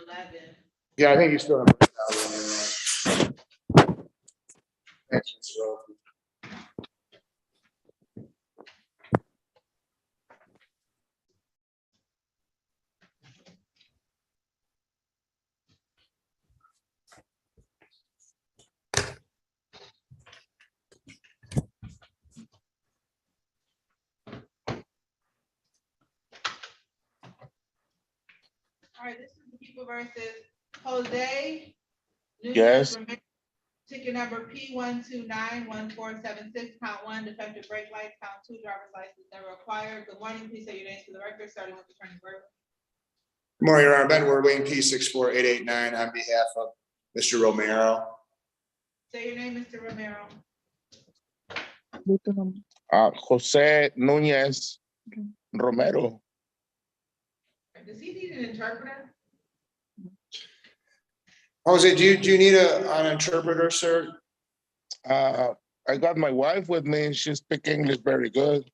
11. Yeah, I think you still have. Thanks, Mr. Rowe. All right, this is the people versus Jose. Yes. Ticket number P1291476, count one, defective brake lights, count two, driver's license never acquired. Good morning, please say your names for the record, starting with Attorney Burke. Good morning, Your Honor. Ben Werling, P64889 on behalf of Mr. Romero. Say your name, Mr. Romero. Jose Nunez Romero. Does he need an interpreter? Jose, do you need an interpreter, sir? I got my wife with me. She speaks English very good.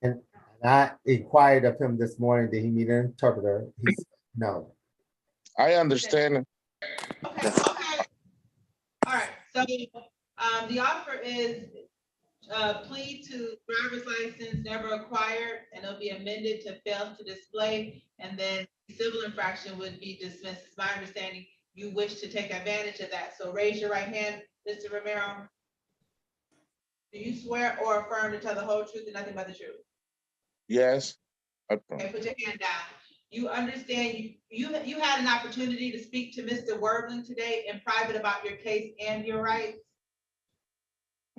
And I inquired of him this morning, did he need an interpreter? He said no. I understand. Okay. All right, so, the offer is, plea to driver's license never acquired, and it'll be amended to fail to display, and then civil infraction would be dismissed. It's my understanding you wish to take advantage of that, so raise your right hand, Mr. Romero. Do you swear or affirm to tell the whole truth and nothing but the truth? Yes. Okay, put your hand down. You understand, you had an opportunity to speak to Mr. Worthing today in private about your case and your rights?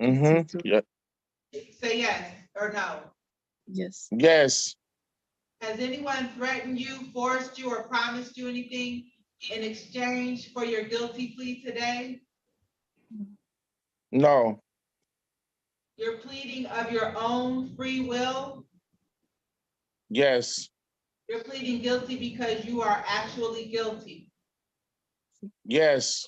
Mm-hmm. Yeah. Say yes or no. Yes. Yes. Has anyone threatened you, forced you, or promised you anything in exchange for your guilty plea today? No. You're pleading of your own free will? Yes. You're pleading guilty because you are actually guilty. Yes.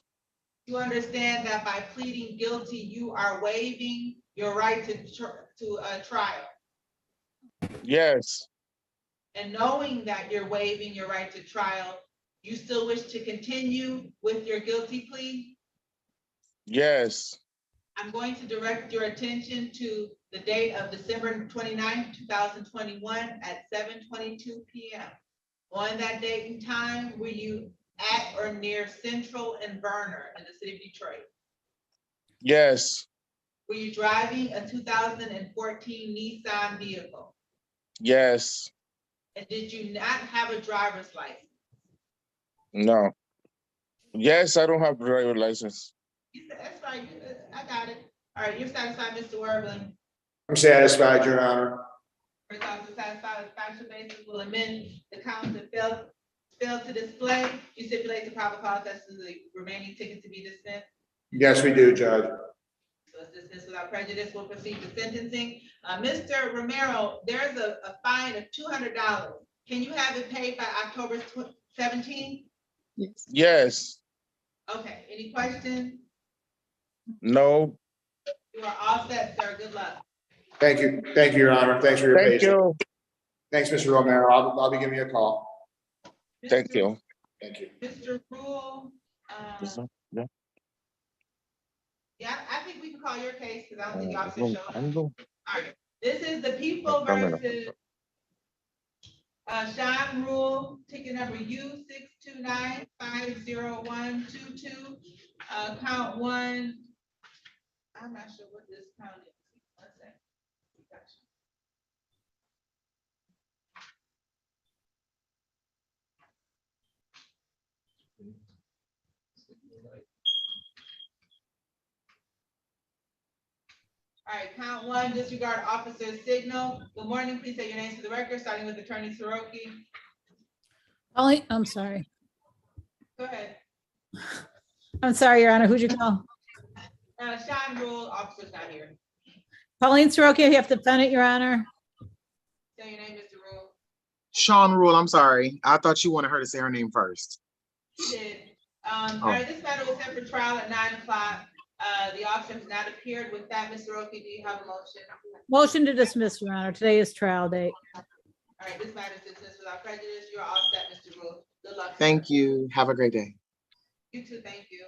You understand that by pleading guilty, you are waiving your right to a trial. Yes. And knowing that you're waiving your right to trial, you still wish to continue with your guilty plea? Yes. I'm going to direct your attention to the date of December 29th, 2021 at 7:22 p.m. On that date and time, were you at or near Central and Verner in the city of Detroit? Yes. Were you driving a 2014 Nissan vehicle? Yes. And did you not have a driver's license? No. Yes, I don't have a driver's license. That's right, I got it. All right, you're satisfied, Mr. Worthing? I'm satisfied, Your Honor. First officer satisfied with factual basis will amend the count to fail to display. You stipulate the proper cause as to the remaining tickets to be dismissed. Yes, we do, Judge. So it's dismissed without prejudice. We'll proceed to sentencing. Mr. Romero, there's a fine of $200. Can you have it paid by October 17th? Yes. Yes. Okay, any questions? No. You are all set, sir. Good luck. Thank you. Thank you, Your Honor. Thanks for your patience. Thanks, Mr. Romero. I'll be giving you a call. Thank you. Thank you. Mr. Rule, Yeah, I think we can call your case because I don't think the officer showed up. All right, this is the people versus Sean Rule, ticket number U629502122. Count one. I'm not sure what this count is. One second. Gotcha. All right, count one, disregard officer's signal. Good morning, please say your names for the record, starting with Attorney Soroki. Pauline, I'm sorry. Go ahead. I'm sorry, Your Honor. Who'd you call? Sean Rule, officer's not here. Pauline Soroka, you have to defend it, Your Honor. Say your name, Mr. Rule. Sean Rule, I'm sorry. I thought you wanted her to say her name first. She did. All right, this matter was set for trial at 9 o'clock. The officer has not appeared. With that, Mr. Soroki, do you have a motion? Motion to dismiss, Your Honor. Today is trial date. All right, this matter is dismissed without prejudice. You're all set, Mr. Rule. Good luck. Thank you. Have a great day. You too, thank you.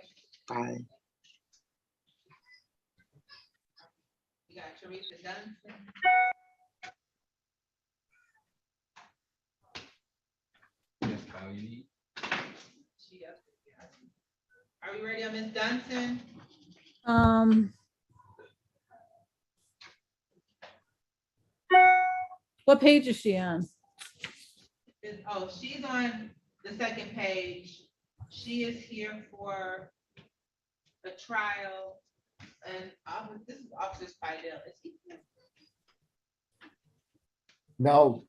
Bye. You got Teresa Dunson. Yes, Kyle, you need. She up there. Are we ready on Ms. Dunson? What page is she on? Oh, she's on the second page. She is here for a trial, and this is Officer Spidell. Is he here? No,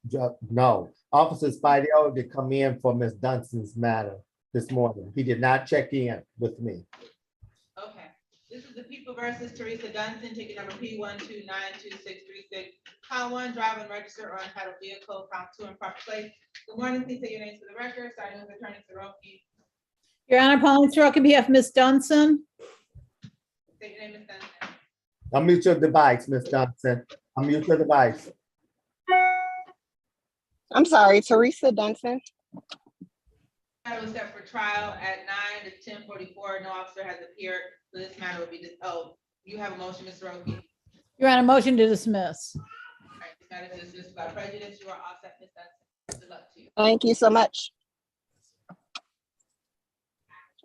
no. Officer Spidey did come in for Miss Dunson's matter this morning. He did not check in with me. Okay, this is the people versus Teresa Dunson, ticket number P1292636. Count one, drive and register or untitled vehicle. Count two, improper plate. Good morning, please say your names for the record, starting with Attorney Soroki. Your Honor, Pauline Soroka, on behalf of Ms. Dunson. Say your name, Ms. Dunson. Unmute your device, Miss Dunson. Unmute your device. I'm sorry, Teresa Dunson. Matter was set for trial at 9 to 10:44. No officer has appeared, so this matter will be, you have a motion, Ms. Soroki. Your Honor, motion to dismiss. All right, this matter is dismissed without prejudice. You are all set, Ms. Dunson. Good luck to you. Thank you so much.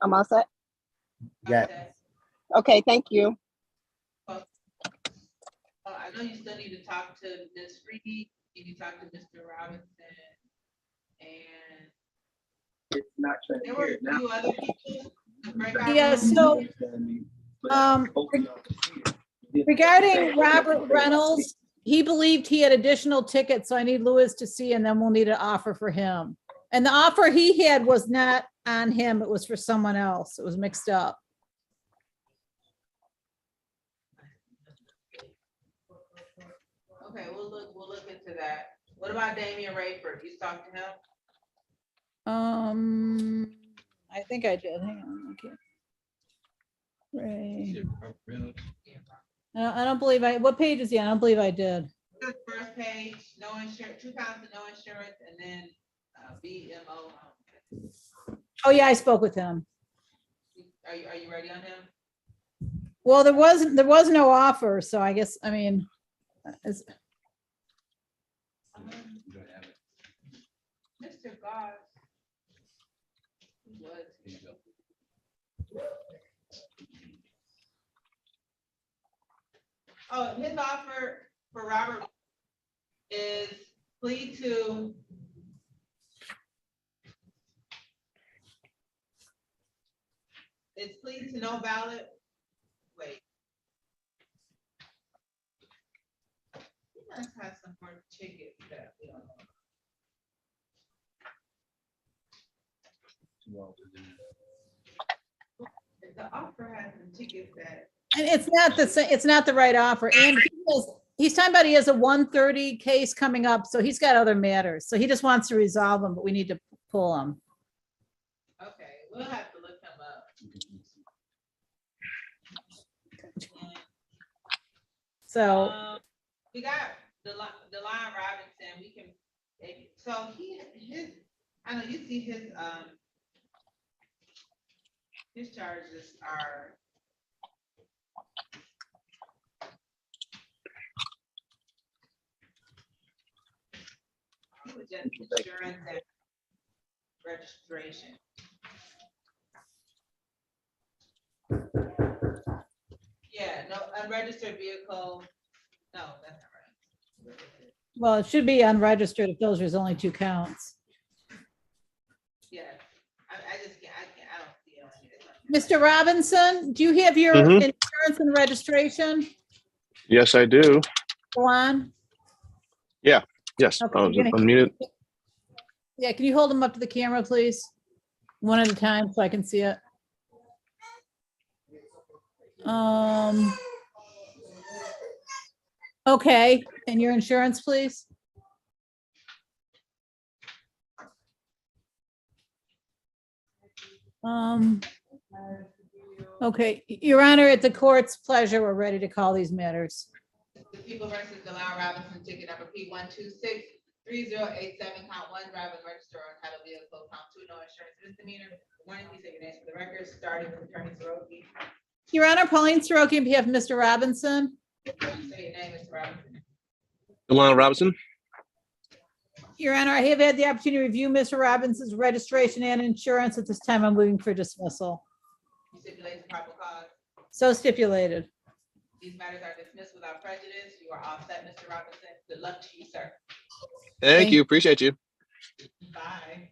I'm all set. Yes. Okay, thank you. I know you still need to talk to Ms. Reed. You need to talk to Mr. Robinson. And It's not there were a few other people. Yeah, so regarding Robert Reynolds, he believed he had additional tickets, so I need Louis to see, and then we'll need an offer for him. And the offer he had was not on him, it was for someone else. It was mixed up. Okay, we'll look into that. What about Damian Rayford? You talked to him? I think I did. Hang on. Okay. Ray. I don't believe what page is he on? I don't believe I did. The first page, no insurance, 2 pounds of no insurance, and then BMO. Oh, yeah, I spoke with him. Are you ready on him? Well, there was no offer, so I guess, I mean, Mr. Goss. Oh, his offer for Robert is plea to no valid. Wait. He must have some more tickets that we don't know. The offer has some tickets that. and it's not the right offer. And he's talking about he has a 130 case coming up, so he's got other matters. So he just wants to resolve them, but we need to pull them. Okay, we'll have to look him up. So we got DeLon Robinson. We can, so I know you see his His charges are. He was just insurance and registration. Yeah, no, unregistered vehicle, no, that's not right. Well, it should be unregistered if those are only 2 counts. Yeah, I just can't, I don't see it on here. It's on Mr. Robinson, do you have your Mhm. insurance and registration? Yes, I do. Go on. Yeah, yes. Okay, I was you're gonna- unmuted. Yeah, can you hold them up to the camera, please? One at a time so I can see it. Okay, and your insurance, please? Okay, Your Honor, at the court's pleasure, we're ready to call these matters. The People versus Delau Robinson, ticket number P1263087, count 1, driver register on title vehicle, count 2, no insurance misdemeanor. Good morning, please say your names for the record, starting with Attorney Soroki. Your Honor, Pauline Soroki on behalf of Mr. Robinson. Say your name, Mr. Robinson. Delon Robinson. Your Honor, I have had the opportunity to review Mr. Robinson's registration and insurance. At this time, I'm moving for dismissal. You stipulate the proper cause. So stipulated. These matters are dismissed without prejudice. You are all set, Mr. Robinson. Good luck to you, sir. Thank you. Appreciate you. Bye.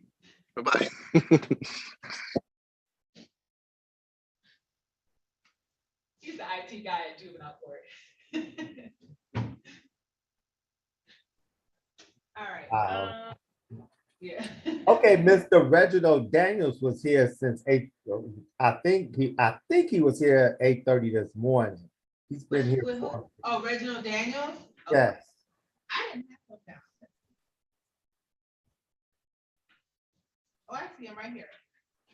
Bye-bye. He's the IT guy at juvenile court. All right. Wow. Yeah. Okay, Mr. Reginald Daniels was here since 8. I think he was here at 8:30 this morning. He's been here With who? for. Oh, Reginald Daniels? Oh, Yes. I didn't have him down. Oh, I see him right here.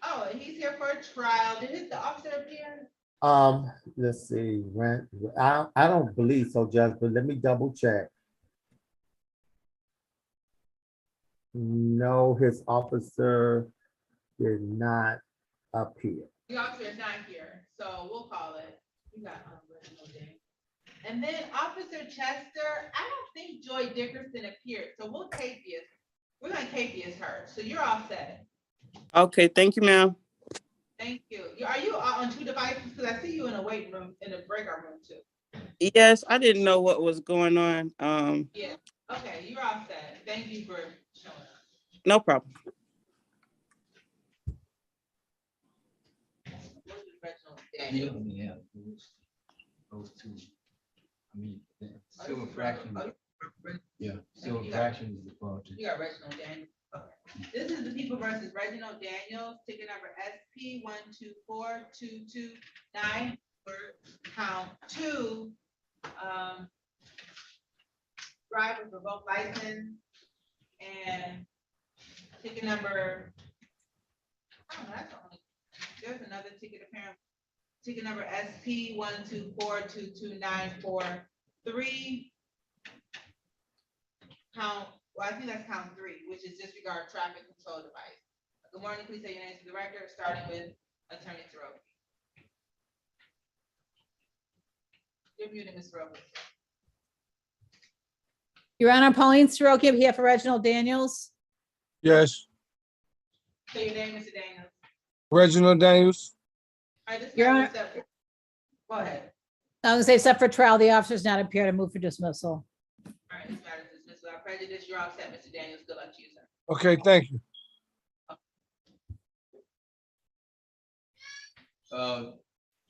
Oh, and he's here for a trial. Did the officer appear? Let's see. I don't believe so, Judge, but let me double check. No, his officer did not appear. The officer is not here, so we'll call it. We got Reginald Daniels. And then Officer Chester, I don't think Joy Dickerson appeared, so we'll take this. We're gonna take this her, so you're all set. Okay, thank you, ma'am. Thank you. Are you on 2 devices? Because I see you in a waiting room, in a breakout room too. Yes, I didn't know what was going on. Yeah, okay, you're all set. Thank you for showing up. No problem. Reginald Yeah, Daniels. yeah, those two. I mean, silver fraction. Yeah, silver fraction is the fault. You got Reginald Daniels. Okay. This is the People versus Reginald Daniels, ticket number SP1242229 for count 2. Driver revoked license and ticket number. Oh, that's only. There's another ticket apparently. Ticket number SP1242293. Count, well, I think that's count 3, which is disregard traffic control device. Good morning, please say your name to the record, starting with Attorney Soroki. You're muted, Ms. Soroki. Your Honor, Pauline Soroki on behalf of Reginald Daniels. Yes, Say your name, Mr. Daniels. Reginald Daniels. All right, this Your matter Honor. is set. Go ahead. I was gonna say, except for trial, the officer's not appeared. I move for dismissal. All right, this matter is dismissed without prejudice. You're all set, Mr. Daniels. Good luck to you, sir. Okay, thank you.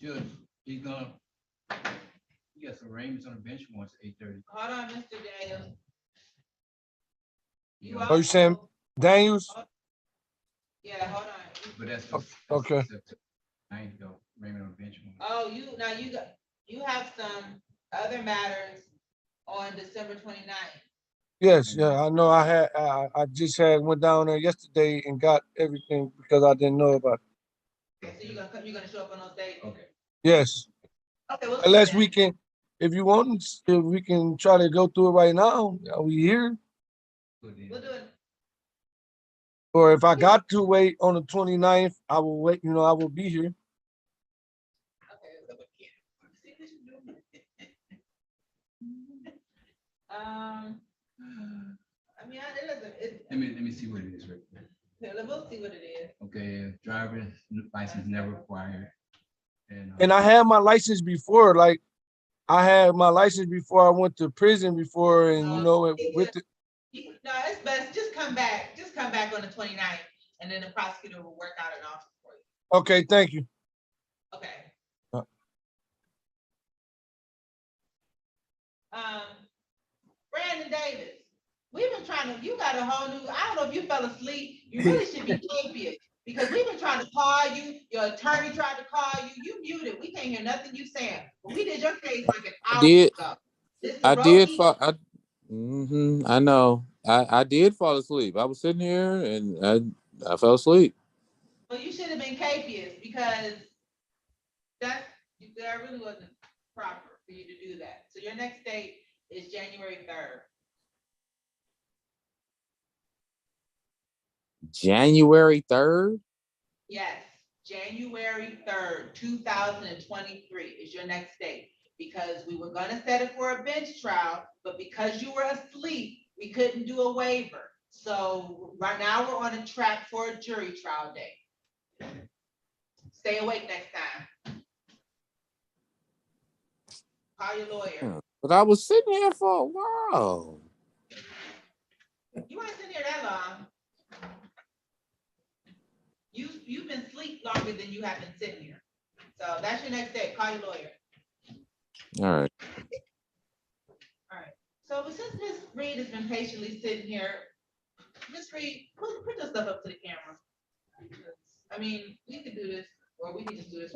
Judge, he's gonna, he got some arraignments on the bench once at 8:30. Hold on, Mr. Daniels. Oh, you saying Daniels? Yeah, hold on. But that's. Okay. I ain't go, arraignment on the bench. Oh, you have some other matters on December 29th. Yes, yeah, I know. I just went down there yesterday and got everything because I didn't know about it. Okay, so you're gonna show up on those dates? Okay. Yes, Okay, we'll see unless then. we can, if you want, if we can try to go through it right now, are we here? We'll do it. Or if I got to wait on the 29th, I will wait, I will be here. I mean, it doesn't, Let me see what it is right there. we'll see what it is. Okay, driver's license never required. And I had my license before, like I had my license before I went to prison before, and you know, with the, No, it's best, just come back on the 29th, and then the prosecutor will work out an offer for you. okay, thank you. Okay. Brandon Davis, we've been trying to, you got a whole new, I don't know if you fell asleep, you really should be capious, because we've been trying to call you, your attorney tried to call you, you muted, we can't hear nothing you saying, but we did your case like an hour ago. I know. I did fall asleep. I was sitting here and I fell asleep. Well, you should have been capious, because that really wasn't proper for you to do that. So your next date is January 3rd. January 3rd? Yes, January 3rd, 2023 is your next date, because we were gonna set it for a bench trial, but because you were asleep, we couldn't do a waiver. So right now we're on a track for a jury trial date. Stay awake next time. Call your lawyer. But I was sitting here for a while. You ain't sitting here that long. You've been asleep longer than you have been sitting here. So that's your next day. Call your lawyer. All right. All right. So since Ms. Reed has been patiently sitting here, Ms. Reed, put your stuff up to the camera. I mean, we could do this, or we could just do this.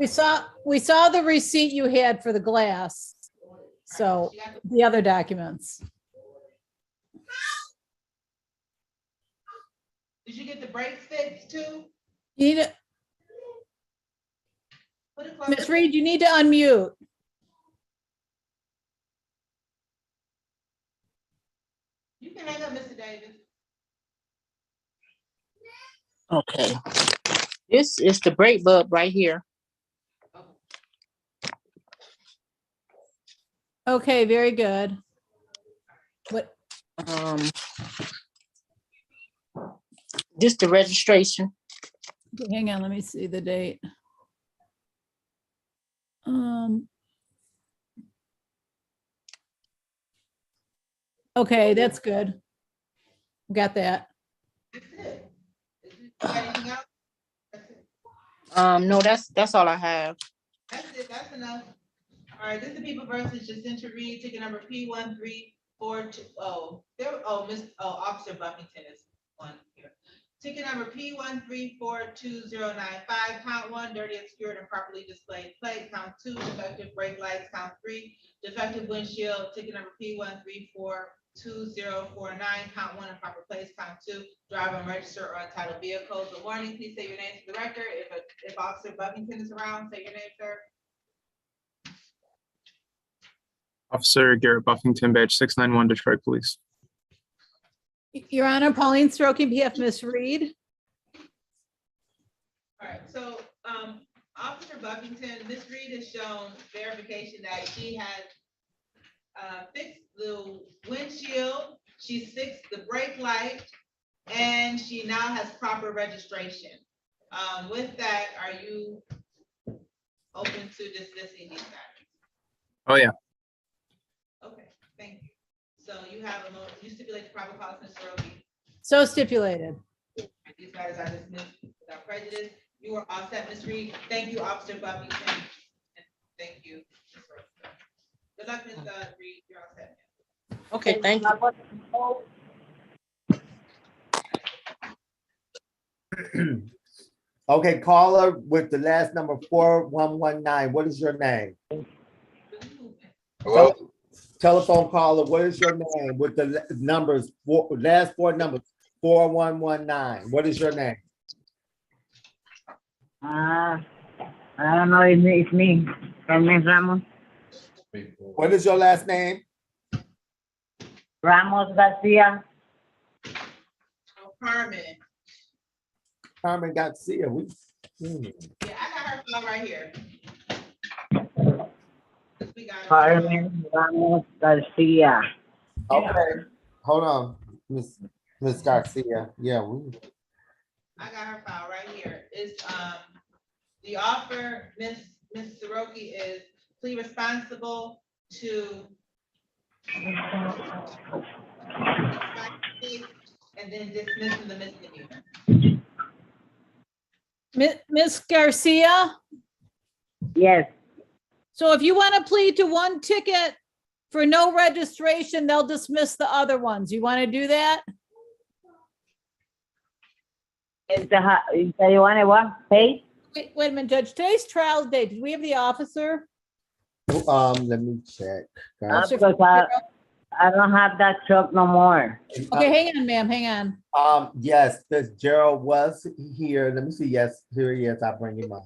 We saw the receipt you had for the glass. So the other documents. Did you get the brakes fixed too? You need to, Ms. Reed, you need to unmute. You can hang up, Mr. Davis. Okay. This is the brake bulb right here. Okay, very good. What? Just the registration. Hang on, let me see the date. Okay, that's good. Got that. No, that's all I have. That's it, that's enough. All right, this is the people versus Jacinta Reed, ticket number P13420. Officer Buffington is one here. Ticket number P1342095, count 1, dirty, obscured, and properly displayed plate, count 2, defective brake lights, count 3, defective windshield, ticket number P1342049, count 1, improper place, count 2, driver unregistered or untitled vehicles. Good morning, please say your name for the record. If Officer Buffington is around, say your name, sir. Officer Garrett Buffington, badge 691, Detroit Police. Your Honor, Pauline Stroking, PF Miss Reed. All right, so Officer Buffington, Miss Reed has shown verification that she has fixed the windshield, she's fixed the brake light, and she now has proper registration. With that, are you open to dismissing these matters? Oh, yeah. Okay, thank you. So you have you stipulate the proper cause, Mr. Roby. So stipulated. These matters are dismissed without prejudice. You are all set, Ms. Reed. Thank you, Officer Buffington. And thank you, Ms. Roby. Good luck, Ms. Reed. You're all set. Okay, thank you. Okay, caller with the last number 4119. What is your name? Telephone caller, what is your name with the numbers, last four numbers, 4119? What is your name? I don't know, it's me. My name's Ramos. What is your last name? Ramos Garcia. Carmen. Carmen Garcia. Yeah, I got her phone right here. Carmen Ramos Garcia. Okay. hold on, Miss Garcia. Yeah, I got her file right here. It's, the offer, Miss Soroki is plea responsible to and then dismissing the misdemeanor. Miss Garcia? Yes. So if you want to plead to one ticket for no registration, they'll dismiss the other ones. You want to do that? It's the, so you want to what? Pay? Wait a minute, Judge. Today's trial date. Did we have the officer? let me check. guys. Because I don't have that truck no more. Okay, hang on, ma'am, hang on. Yes, this Gerald was here. Let me see. Yes, here he is. I'll bring him up.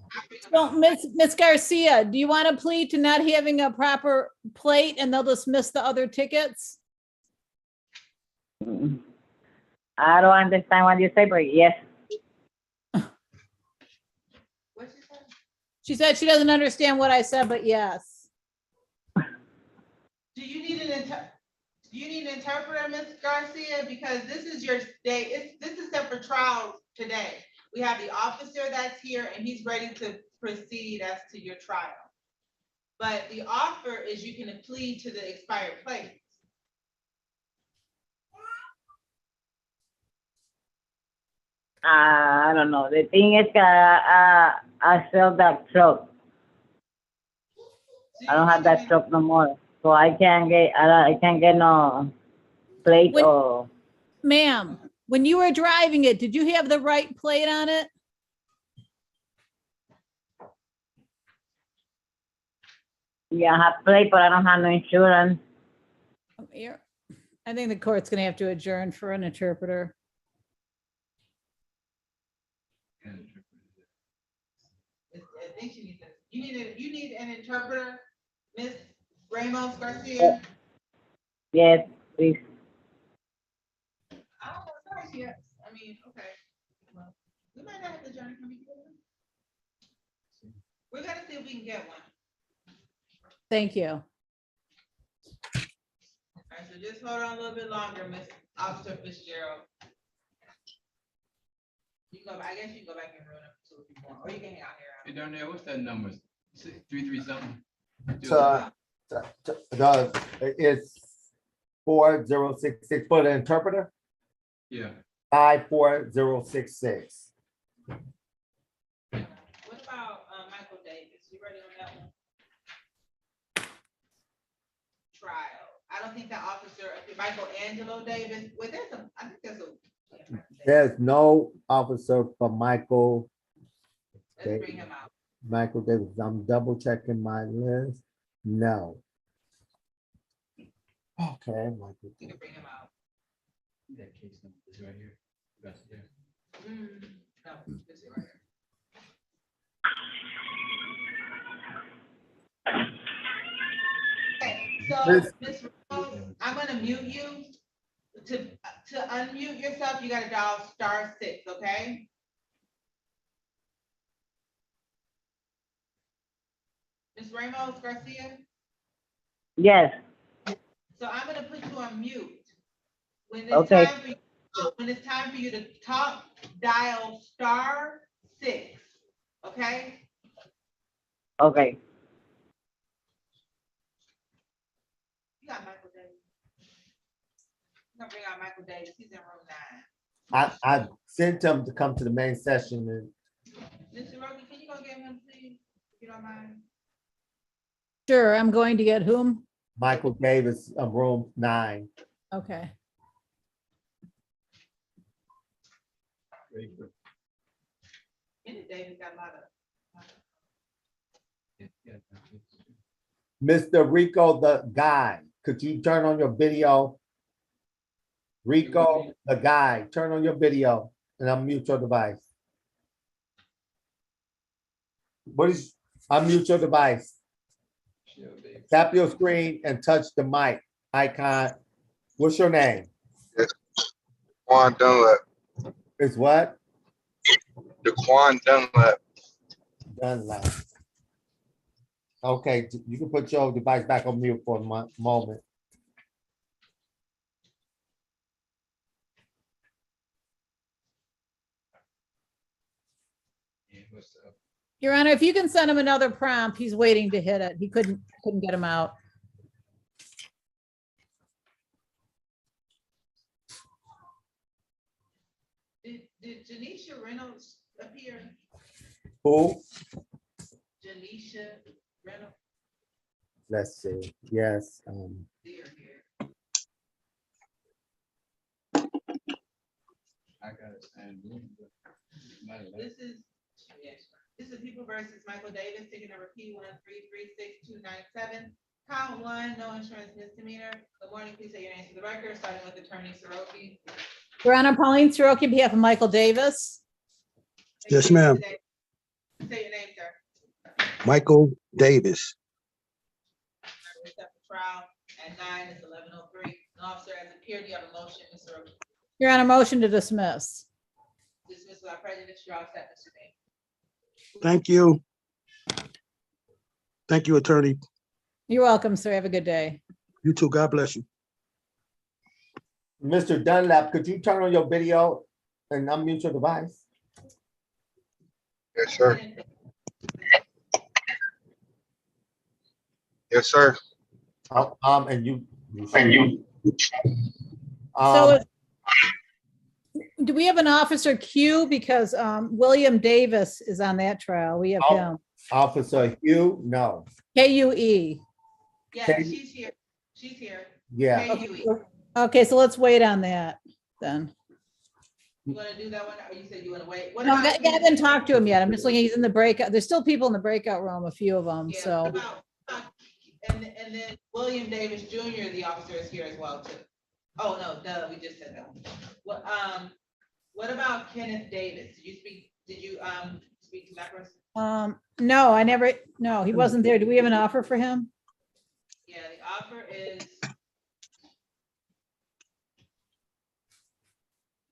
So, Miss Garcia, do you want to plead to not having a proper plate and they'll dismiss the other tickets? I don't understand what you say, but yes. She said she doesn't understand what I said, but yes. Do you need an interpreter, Ms. Garcia? Because this is your day, this is set for trial today. We have the officer that's here and he's ready to proceed as to your trial. But the offer is you can plead to the expired plates. I don't know. The thing is that I sell that truck. I don't have that truck no more. So I can't get no plate or. Ma'am, when you were driving it, did you have the right plate on it? Yeah, I have plate, but I don't have no insurance. Here. I think the court's gonna have to adjourn for an interpreter. I think you need an interpreter, Ms. Ramos Garcia? Yes, please. I don't know, sorry, yes, I mean, okay. Well, we might not have the journey from here. We're gonna see if we can get one. Thank you. All right, so just hold on a little bit longer, Miss Officer Fitzgerald. You can go, I guess you can go back and run up to if you want, or you can hang out here. Hey, down there, what's that number? 333 something? It's 4066 for the interpreter. Yeah. 54066. What about Michael Davis? You ready on that one? Trial. I don't think that officer, Michael Angelo Davis, well, I think there's a. There's no officer for Michael. Let's bring him out. Michael Davis. I'm double checking my list. No. Okay, Michael. You can bring him out. That case number is right here. That's there. No, this is right here. Okay, so Ms. Rose, I'm gonna mute you. To unmute yourself, you gotta dial *6, okay? Ms. Ramos Garcia? Yes. So I'm gonna put you on mute. When it's Okay. time for you to talk, dial *6, okay? Okay. You got Michael Davis. I'm gonna bring out Michael Davis, he's in room I sent him to come to the main session and9. Mr. Rogan, can you go get him, please, if you don't mind? Sure, I'm going to get whom? Michael Davis of room 9. Okay. Davis got a lot of. Mr. Rico, the guy, could you turn on your video? Rico, the guy, turn on your video and unmute your device. Unmute your device. Tap your screen and touch the mic icon. What's your name? Daquan Dunlap. It's what? Daquan Dunlap. Dunlap. Okay, you can put your device back on mute for a moment. Your Honor, if you can send him another prompt, he's waiting to hit it. He couldn't get him out. Did Janisha Reynolds appear? Who? Janisha Reynolds. Let's see. Yes. I got it. This is People versus Michael Davis, ticket number P1336297. Count one, no insurance misdemeanor. Good morning, please say your name to the record, starting with Attorney Soroki. Your Honor, Pauline Soroki, on behalf of Michael Davis. Yes, ma'am. Say your name, sir. Michael Davis. We're set for trial at 9, it's 11:03. An officer has appeared. Do you have a motion, Ms. Soroki? Your Honor, motion to dismiss. Dismiss without prejudice, you're all set, Mr. Bain. Thank you. Thank you, attorney. You're welcome, sir. Have a good day. You too. God bless you. Mr. Dunlap, could you turn on your video and unmute your device? Yes, sir. Yes, sir. And you. So do we have an officer Q? Because William Davis is on that trial. We have him. Officer Hugh, no. KUE. Yeah, she's here. She's here. Yeah. KUE. Okay, so let's wait on that then. You want to do that one, or you said you want to wait? What No, about- I haven't talked to him yet. I'm just looking, he's in the breakout. There's still people in the breakout room, a few of them, Yeah, so. what about- And then William Davis Jr., the officer, is here as well too. Oh, no, duh, we just said that. What about Kenneth Davis? Did you speak to that person? No, no, he wasn't there. Do we have an offer for him? Yeah, the offer is,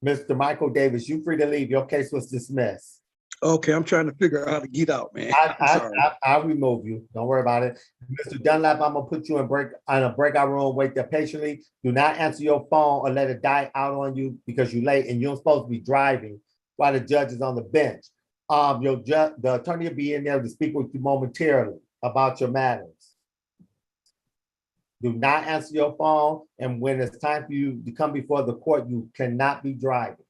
Mr. Michael Davis, you free to leave. Your case was dismissed. Okay, I'm trying to figure out how to get out, man. I'm sorry. I'll remove you. Don't worry about it. Mr. Dunlap, I'm gonna put you in a breakout room. Wait there patiently. Do not answer your phone or let it die out on you because you're late and you're supposed to be driving while the judge is on the bench. The attorney will be in there to speak with you momentarily about your matters. Do not answer your phone, and when it's time for you to come before the court, you cannot be driving.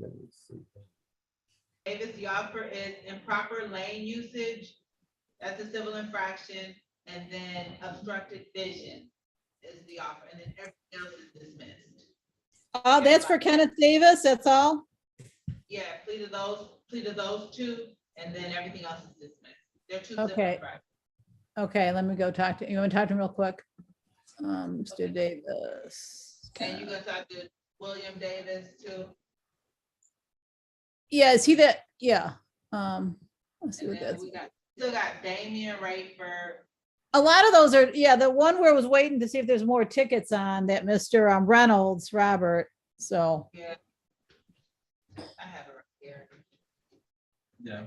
Let me see. Davis, the offer is improper lane usage. That's a civil infraction. And then obstructed vision is the offer. And then everything else is dismissed. Oh, that's for Kenneth Davis, that's all? Yeah, plea to those two, and then everything else is dismissed. They're two civil Okay. infractions. Okay, let me go talk to, you want to talk to him real quick? Mr. Davis. And you're gonna talk to William Davis too? Yeah, is he that, yeah. Let's see And what then that's. we still got Damian Rayford. A lot of those are, yeah, the one where I was waiting to see if there's more tickets on that Mr. Reynolds, Robert, so. Yeah. I have it right here. Yeah.